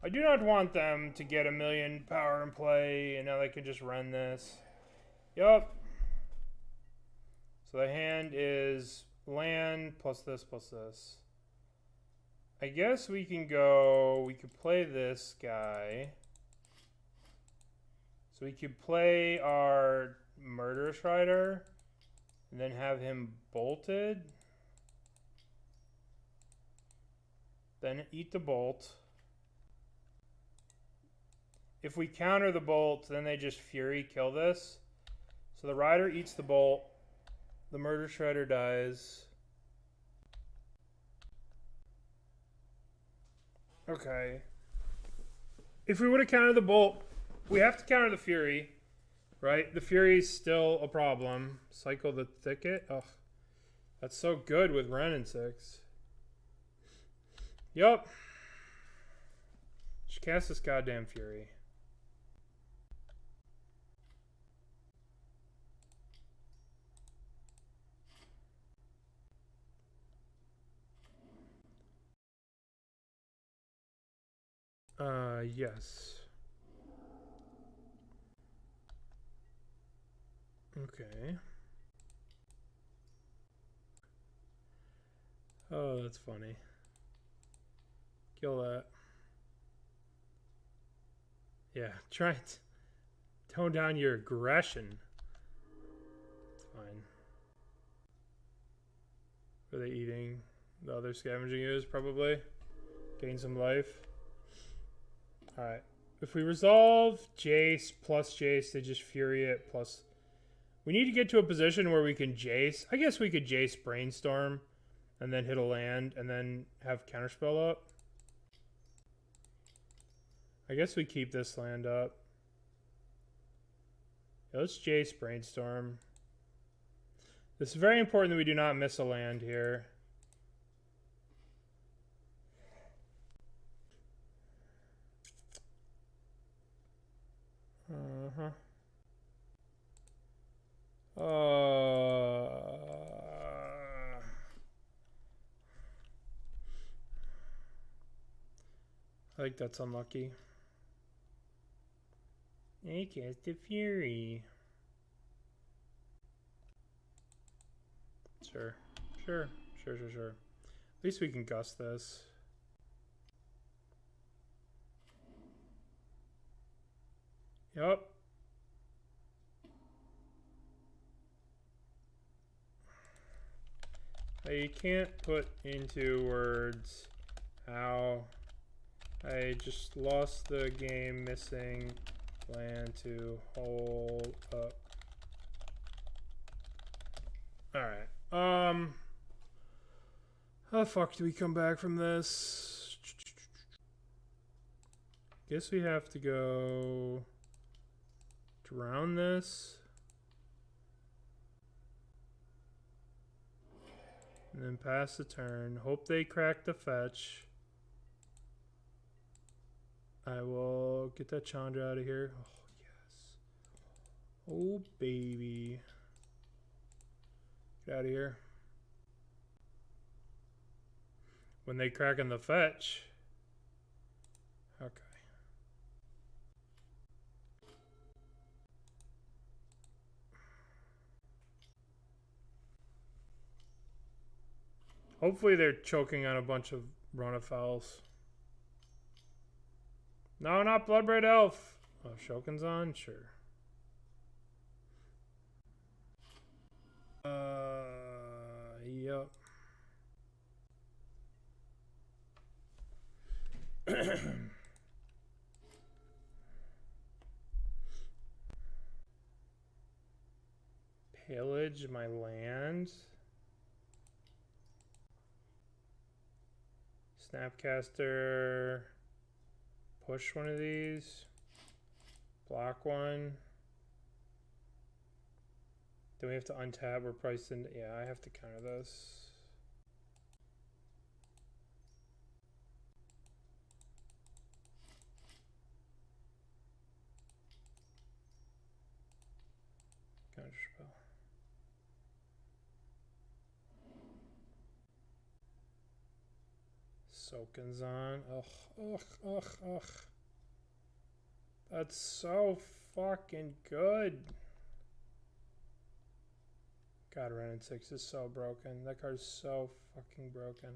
I do not want them to get 1,000,000 power in play, and now they can just run this. Yup. So the hand is land plus this plus this. I guess we can go, we could play this guy. So we could play our Murderous Rider, And then have him bolted. Then eat the bolt. If we counter the bolt, then they just Fury kill this. So the Rider eats the bolt. The Murderous Rider dies. Okay. If we would have countered the bolt, we have to counter the Fury, right? The Fury's still a problem. Cycle the Thicket. Oh, that's so good with Ren and 6. Yup. Just cast this goddamn Fury. Yes. Okay. Oh, that's funny. Kill that. Yeah, try it. Tone down your aggression. It's fine. Are they eating the other scavenging ooze, probably? Gain some life. Alright. If we resolve Jace plus Jace, they just Fury it plus... We need to get to a position where we can Jace. I guess we could Jace Brainstorm and then hit a land and then have Counterspell up. I guess we keep this land up. Yeah, let's Jace Brainstorm. This is very important that we do not miss a land here. I think that's unlucky. I cast a Fury. Sure. At least we can gust this. Yup. I can't put into words how I just lost the game missing land to hold up. Alright. How the fuck do we come back from this? Guess we have to go drown this. And then pass the turn. Hope they crack the fetch. I will get that Chandra out of here. Oh, yes. Oh, baby. Get out of here. When they crack in the fetch. Okay. Hopefully they're choking on a bunch of Runafels. No, not Bloodbraid Elf. Oh, Shokun's on? Sure. Yep. Pillage my land. Snapcaster. Push one of these. Block one. Then we have to untap. We're priced in. Yeah, I have to counter this. Counterspell. Soaken's on. Ugh. That's so fucking good. God, Ren and 6 is so broken. That card's so fucking broken.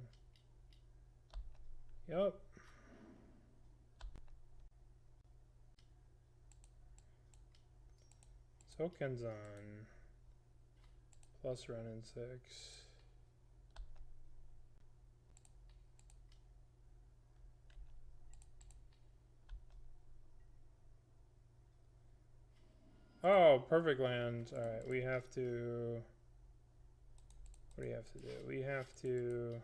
Yup. Soaken's on. Plus Renin 6. Oh, perfect land. Alright, we have to... What do you have to do? We have to...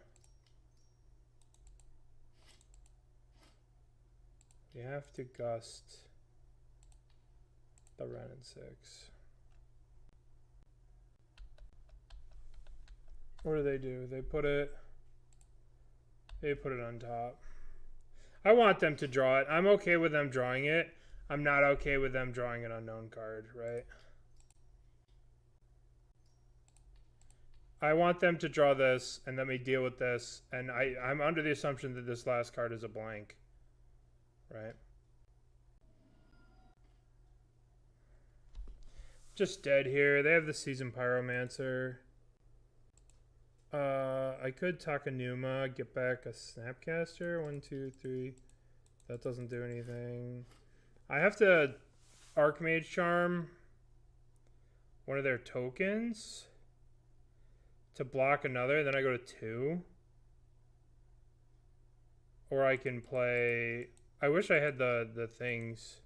We have to gust the Renin 6. What do? They put it on top. I want them to draw it. I'm okay with them drawing it. I'm not okay with them drawing an unknown card, right? I want them to draw this and let me deal with this. And I'm under the assumption that this last card is a blank. Right? Just dead here. They have the Seasoned Pyromancer. I could Takenuma, get back a Snapcaster. 1, 2, 3. That doesn't do anything. I have to Archmage Charm one of their tokens to block another. Then I go to 2. Or I can play... I wish I had the things.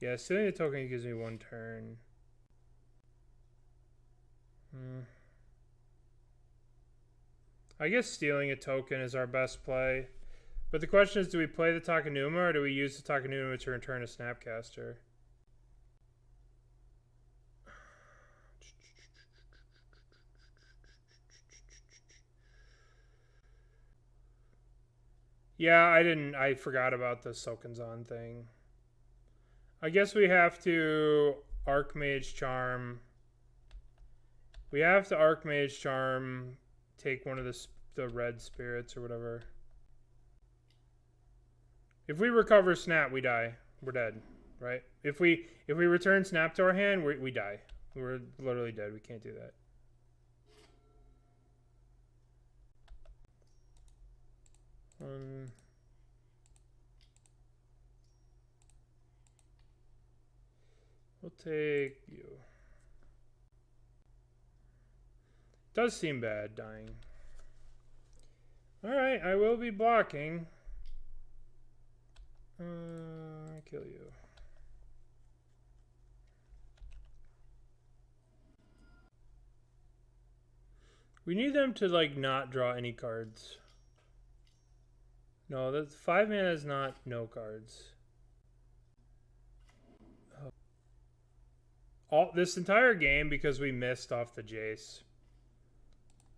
Yeah, stealing the token gives me 1 turn. I guess stealing a token is our best play. But the question is, do we play the Takenuma or do we use the Takenuma to return a Snapcaster? Yeah, I forgot about the Sokenzan thing. I guess we have to Archmage Charm. We have to Archmage Charm, take one of the red spirits or whatever. If we recover Snap, we die. We're dead, right? If we return Snap to our hand, we die. We're literally dead. We can't do that. We'll take you. Does seem bad dying. Alright, I will be blocking. Kill you. We need them to like not draw any cards. No, that's 5 mana is not no cards. All this entire game because we missed off the Jace.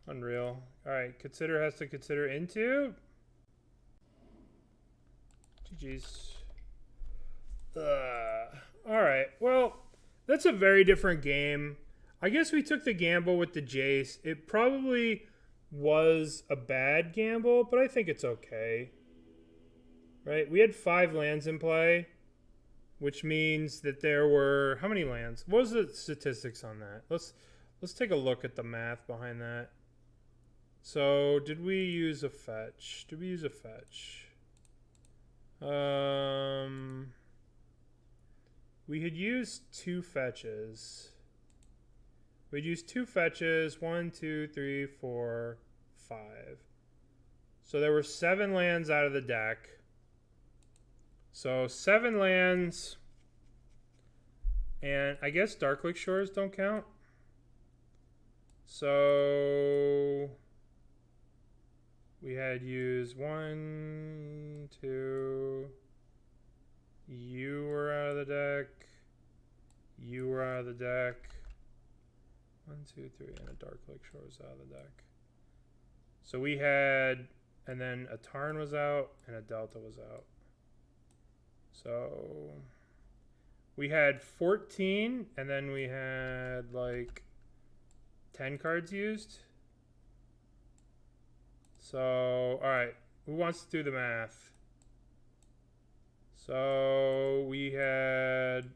Unreal. Alright, consider has to consider into. GG's. Alright, well, that's a very different game. I guess we took the gamble with the Jace. It probably was a bad gamble, but I think it's okay. Right? We had 5 lands in play, which means that there were... How many lands? What was the statistics on that? Let's take a look at the math behind that. So, did we use a fetch? Did we use a fetch? We had used 2 fetches. We'd used 2 fetches. 1, 2, 3, 4, 5. So there were 7 lands out of the deck. So 7 lands. And I guess Darkslick Shores don't count. So we had used 1, 2. You were out of the deck. You were out of the deck. 1, 2, 3, and a Darkslick Shores out of the deck. So we had, and then a Tarn was out, and a Delta was out. So we had 14, and then we had like 10 cards used. So, alright, who wants to do the math? So we had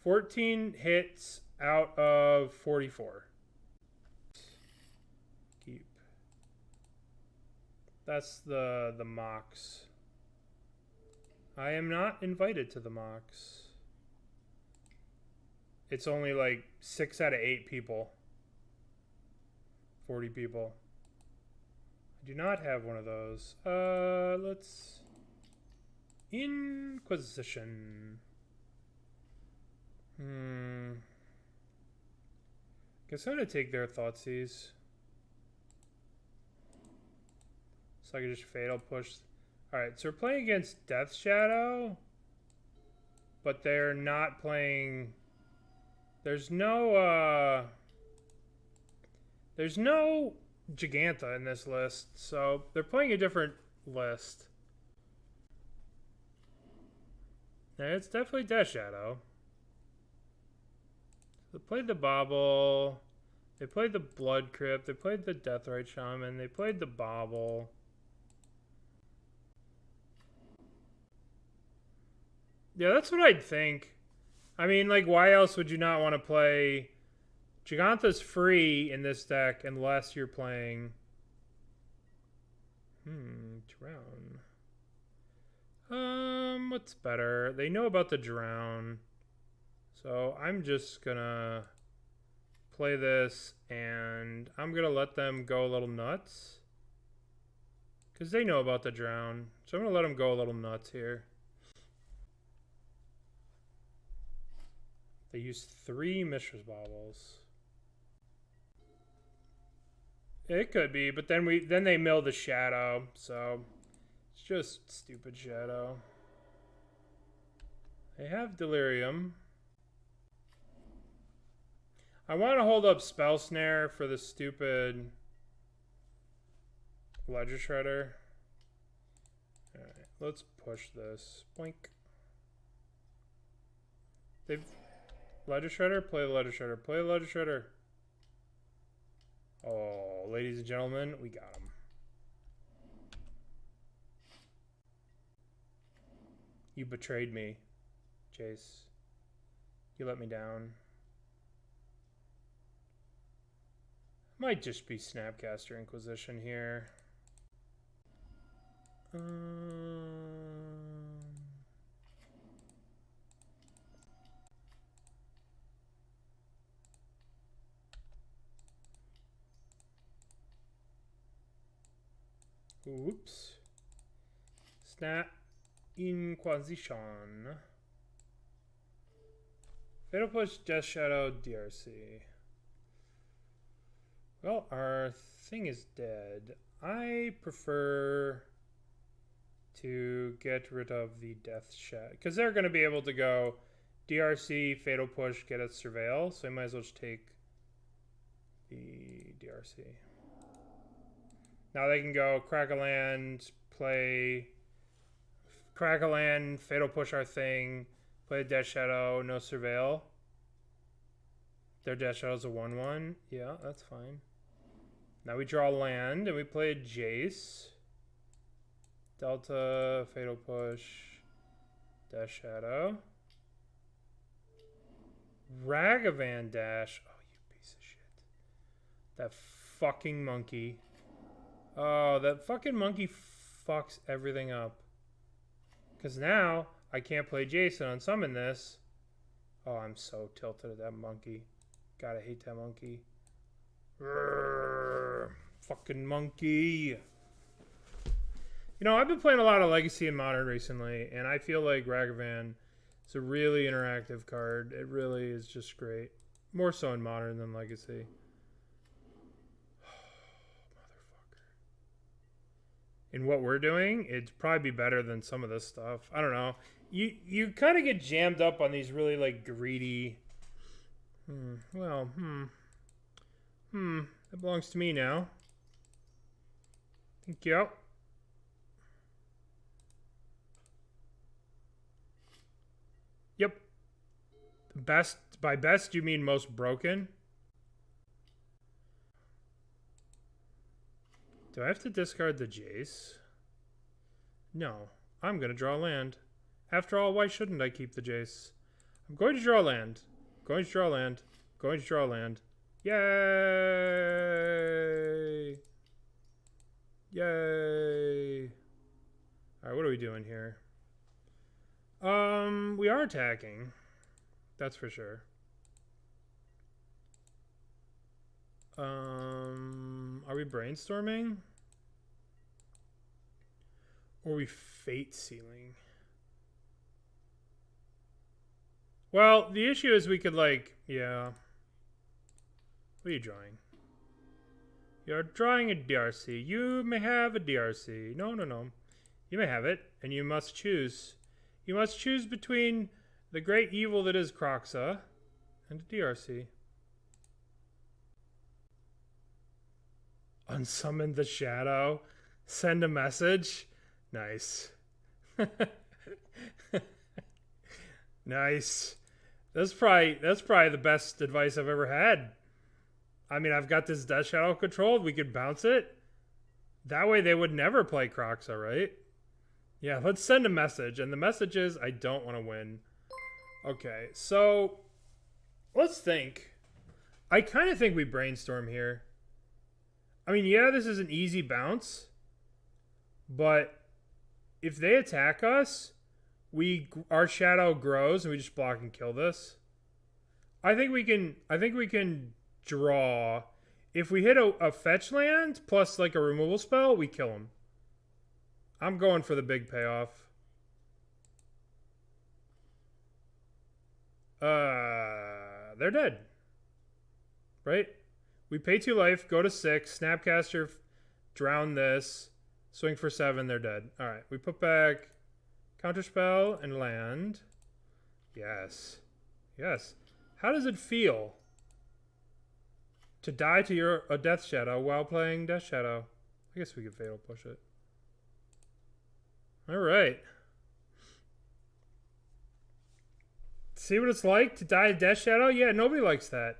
14 hits out of 44. Keep. That's the mocks. I am not invited to the mocks. it's only like 6 out of 8 people. 40 people. I do not have one of those. Let's... Inquisition. Guess I'm gonna take their Thoughtseize. So I can just Fatal Push. Alright, so we're playing against Death Shadow. But they're not playing... There's no Giganta in this list, so they're playing a different list. Yeah, it's definitely Death Shadow. They played the Bauble. They played the Blood Crypt. They played the Deathrite Shaman. They played the Bauble. Yeah, that's what I'd think. I mean, like, why else would you not want to play... Giganta's free in this deck unless you're playing... Drown. What's better? They know about the Drown. So I'm just gonna play this and I'm gonna let them go a little nuts. Because they know about the Drown. So I'm gonna let them go a little nuts here. They used 3 Mishra's Baubles. It could be, but then they mill the Shadow, so it's just stupid Shadow. They have Delirium. I want to hold up Spell Snare for the stupid Ledger Shredder. Alright, let's push this. Boink. They've... Ledger Shredder? Play the Ledger Shredder. Play the Ledger Shredder. Oh, ladies and gentlemen, we got him. You betrayed me, Jace. You let me down. Might just be Snapcaster Inquisition here. Oops. Snap Inquisition. Fatal Push, Death Shadow, DRC. Well, our thing is dead. I prefer to get rid of the Death Shadow. Because they're going to be able to go DRC, Fatal Push, get a Surveil. So I might as well just take the DRC. Now they can go crack a land, play crack a land, Fatal Push our thing, play Death Shadow, no Surveil. Their Death Shadow's a 1/1. Yeah, that's fine. Now we draw land and we play Jace. Delta, Fatal Push, Death Shadow. Ragavan Dash. Oh, you piece of shit. That fucking monkey. Oh, that fucking monkey fucks everything up. Because now I can't play Jason and summon this. Oh, I'm so tilted at that monkey. God, I hate that monkey. Urgh, fucking monkey. You know, I've been playing a lot of Legacy and Modern recently, and I feel like Ragavan is a really interactive card. It really is just great. More so in Modern than Legacy. In what we're doing, it'd probably be better than some of this stuff. I don't know. You kind of get jammed up on these really like greedy. That belongs to me now. Thank you. Yep. Best, by best you mean most broken? Do I have to discard the Jace? No. I'm going to draw land. After all, why shouldn't I keep the Jace? I'm going to draw land. Going to draw land. Going to draw land. Yay! Yay! Alright, what are we doing here? We are attacking. That's for sure. Are we brainstorming? Or are we fate sealing? Well, the issue is we could like, yeah. What are you drawing? You're drawing a DRC. You may have a DRC. No, no, no. You may have it, and you must choose. You must choose between the great evil that is Kroxa and a DRC. Unsummon the shadow. Send a message. Nice. Nice. That's probably the best advice I've ever had. I mean, I've got this Death Shadow controlled. We could bounce it. That way they would never play Kroxa, right? Yeah, let's send a message. And the message is, I don't want to win. Okay, so let's think. I kind of think we brainstorm here. I mean, yeah, this is an easy bounce. But if they attack us, our shadow grows and we just block and kill this. I think we can draw. If we hit a fetch land plus like a removal spell, we kill him. I'm going for the big payoff. They're dead. Right? We pay 2 life, go to 6, Snapcaster, drown this, swing for 7, they're dead. Alright, we put back Counterspell and land. Yes. Yes. How does it feel to die to a Death Shadow while playing Death Shadow? I guess we could Fatal Push it. Alright. See what it's like to die to Death Shadow? Yeah, nobody likes that.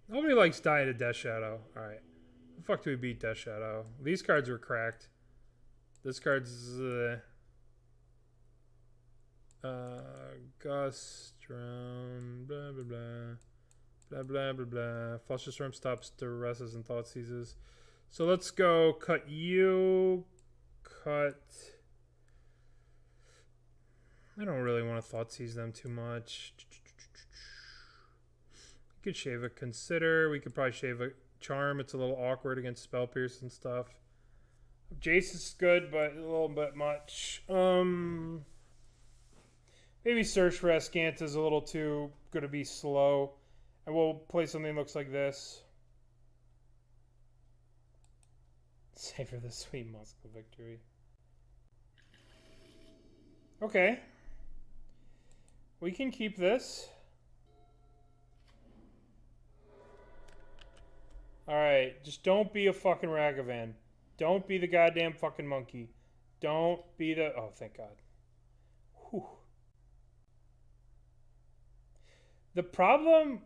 Nobody likes dying to Death Shadow. Alright. How the fuck do we beat Death Shadow? These cards were cracked. This card's... Gust, drown, blah, blah, blah. Blah, blah, blah, blah. Fluster Storm stops Duresses and Thoughtseizes. So let's go cut you. Cut... I don't really want to Thoughtseize them too much. We could shave a Consider. We could probably shave a Charm. It's a little awkward against Spell Pierce and stuff. Jace is good, but a little bit much. Maybe Search for Azcanta is a little too going to be slow. And we'll play something that looks like this. Savor the sweet musk of victory. Okay. We can keep this. Alright, just don't be a fucking Ragavan. Don't be the goddamn fucking monkey. Don't be the... Oh, thank God. Whew. The problem...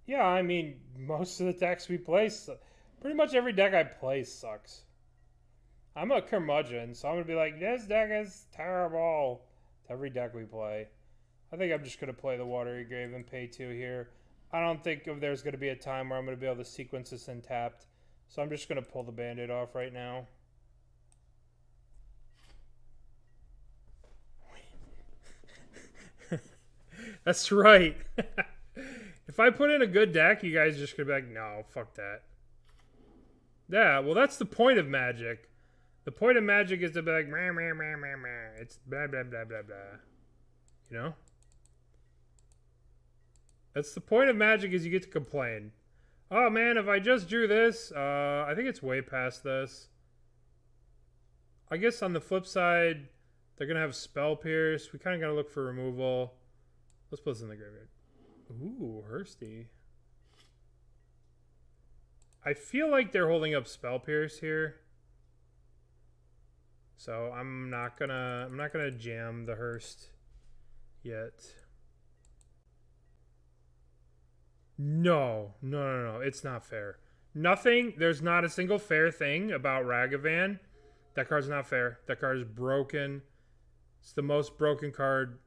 Yeah, I mean, most of the decks we play... Pretty much every deck I play sucks. I'm a curmudgeon, so I'm going to be like, this deck is terrible. Every deck we play. I think I'm just going to play the Watery Grave and pay 2 here. I don't think there's going to be a time where I'm going to be able to sequence this untapped. So I'm just going to pull the Band-Aid off right now. That's right. If I put in a good deck, you guys are just going to be like, no, fuck that. Yeah, well, that's the point of Magic. The point of Magic is to be like, meh, meh, meh, meh, meh. It's blah, blah, blah, blah, blah. You know? That's the point of Magic, is you get to complain. Oh, man, if I just drew this, I think it's way past this. I guess on the flip side, they're going to have Spell Pierce. We kind of got to look for removal. Let's put this in the graveyard. Ooh, Hursty. I feel like they're holding up Spell Pierce here. So I'm not gonna jam the Hearst yet. No, it's not fair. There's not a single fair thing about Ragavan. That card's not fair. That card is broken. It's the most broken card.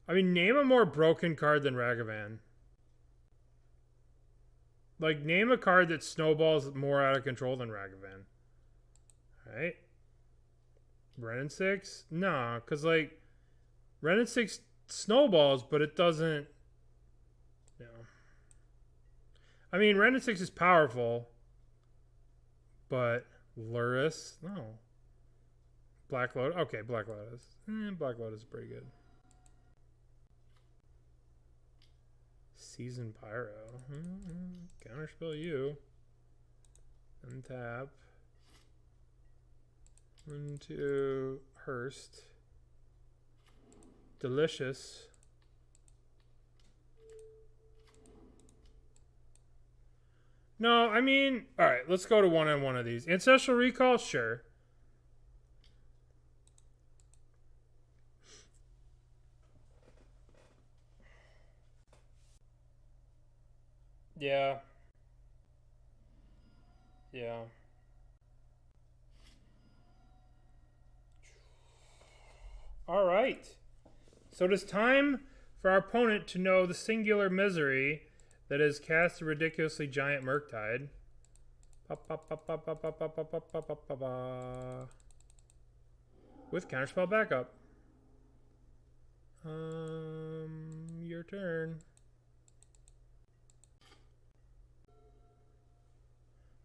I mean, name a more broken card than Ragavan. Like, name a card that snowballs more out of control than Ragavan. Alright. Ren 6? Nah, because, like, Ren 6 snowballs, but it doesn't... You know. I mean, Random 6 is powerful, but Luris? No. Black Lotus? Okay, Black Lotus. Black Lotus is pretty good. Seasoned Pyro. Counterspell you. Untap. Into Hearst. Delicious. No, I mean, alright, let's go to one on one of these. Ancestral Recall? Sure. Yeah. Yeah. Alright. So it is time for our opponent to know the singular misery that is cast a ridiculously giant Murktide. With Counterspell backup. Your turn.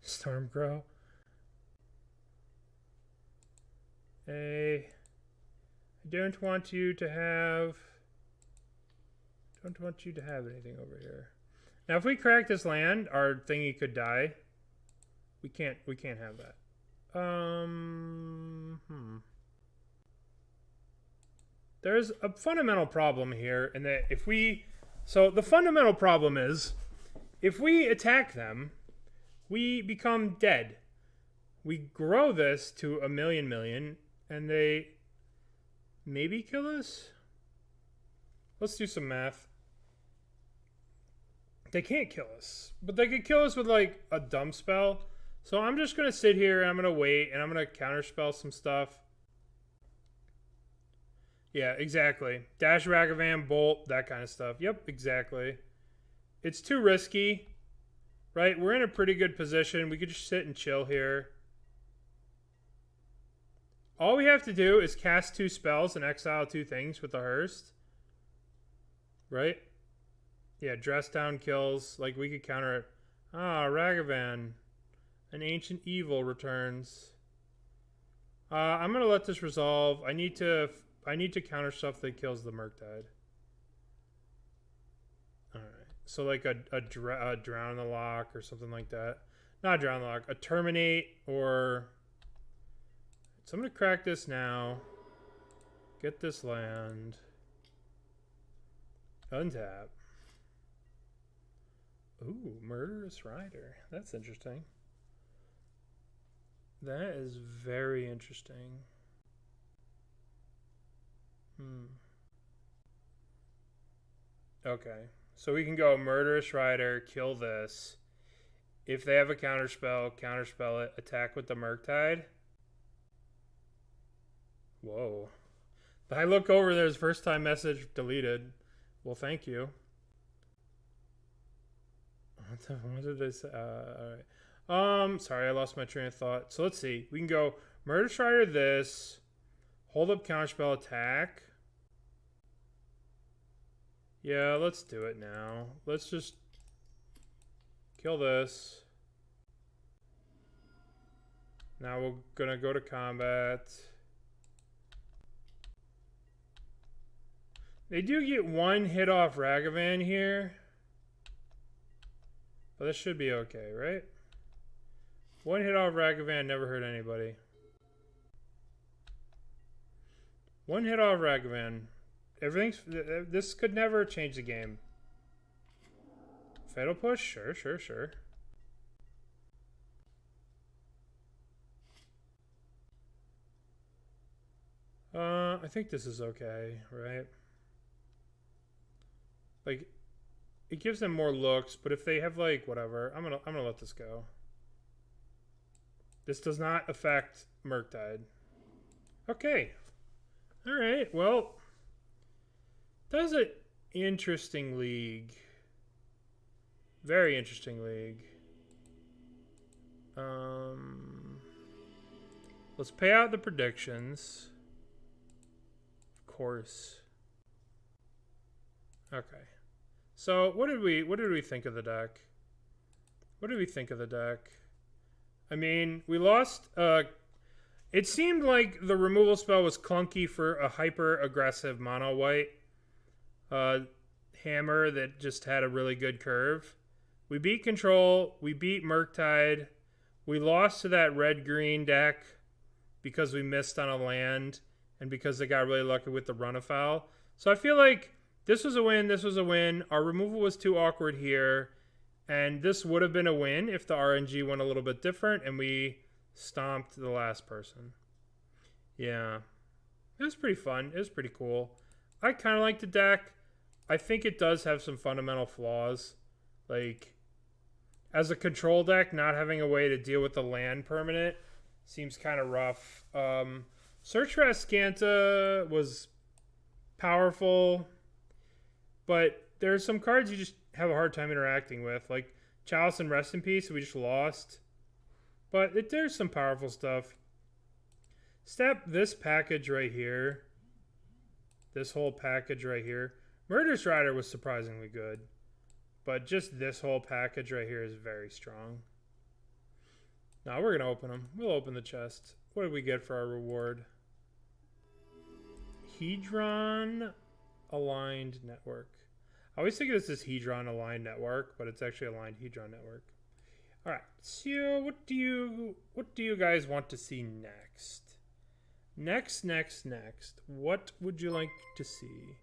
Stormcrow. I don't want you to have anything over here. Now if we crack this land, our thingy could die. We can't have that. There's a fundamental problem here in that so the fundamental problem is if we attack them, we become dead. We grow this to a million, and they maybe kill us? Let's do some math. They can't kill us, but they could kill us with like a dumb spell. So I'm just going to sit here and I'm going to wait and I'm going to counterspell some stuff. Yeah, exactly. Dash Ragavan, Bolt, that kind of stuff. Yep, exactly. It's too risky, right? We're in a pretty good position. We could just sit and chill here. All we have to do is cast 2 spells and exile 2 things with the Hearst. Right? Yeah, Dress Down kills. Like, we could counter it. Ah, Ragavan. An Ancient Evil returns. I'm going to let this resolve. I need to counter stuff that kills the Murktide. Alright. So, like a Drown in the Loch or something like that. Not Drown in the Loch. A Terminate or... So I'm going to crack this now. Get this land. Untap. Ooh, Murderous Rider. That's interesting. That is very interesting. Okay. So we can go Murderous Rider, kill this. If they have a counterspell, counterspell it, attack with the Murktide. Whoa. I look over, there's first time message deleted. Well, thank you. What did I say? Alright. Sorry, I lost my train of thought. So let's see. We can go Murderous Rider this. Hold up counterspell attack. Yeah, let's do it now. Let's just kill this. Now we're gonna go to combat. They do get 1 hit off Ragavan here. But this should be okay, right? 1 hit off Ragavan never hurt anybody. 1 hit off Ragavan. This could never change the game. Fatal Push? Sure, sure, sure. I think this is okay, right? Like, it gives them more looks, but if they have like whatever, I'm gonna let this go. This does not affect Murktide. Okay. Alright, well. That's an interesting league. Very interesting league. Let's pay out the predictions. Of course. Okay. So what did we think of the deck? What do we think of the deck? I mean, we lost... it seemed like the removal spell was clunky for a hyper-aggressive mono-white hammer that just had a really good curve. We beat Control. We beat Murktide. We lost to that red-green deck because we missed on a land and because they got really lucky with the run-afoul. So I feel like this was a win. This was a win. Our removal was too awkward here. And this would have been a win if the RNG went a little bit different and we stomped the last person. Yeah. It was pretty fun. It was pretty cool. I kind of like the deck. I think it does have some fundamental flaws. Like, as a control deck, not having a way to deal with the land permanent seems kind of rough. Search for Azcanta was powerful, but there's some cards you just have a hard time interacting with, like Chalice and Rest in Peace, we just lost. But there's some powerful stuff. Step this package right here. This whole package right here. Murderous Rider was surprisingly good. But just this whole package right here is very strong. Now we're going to open them. We'll open the chest. What did we get for our reward? Hedron Aligned Network. I always think this is Hedron Aligned Network, but it's actually Aligned Hedron Network. All right, so what do you guys want to see next? Next. What would you like to see?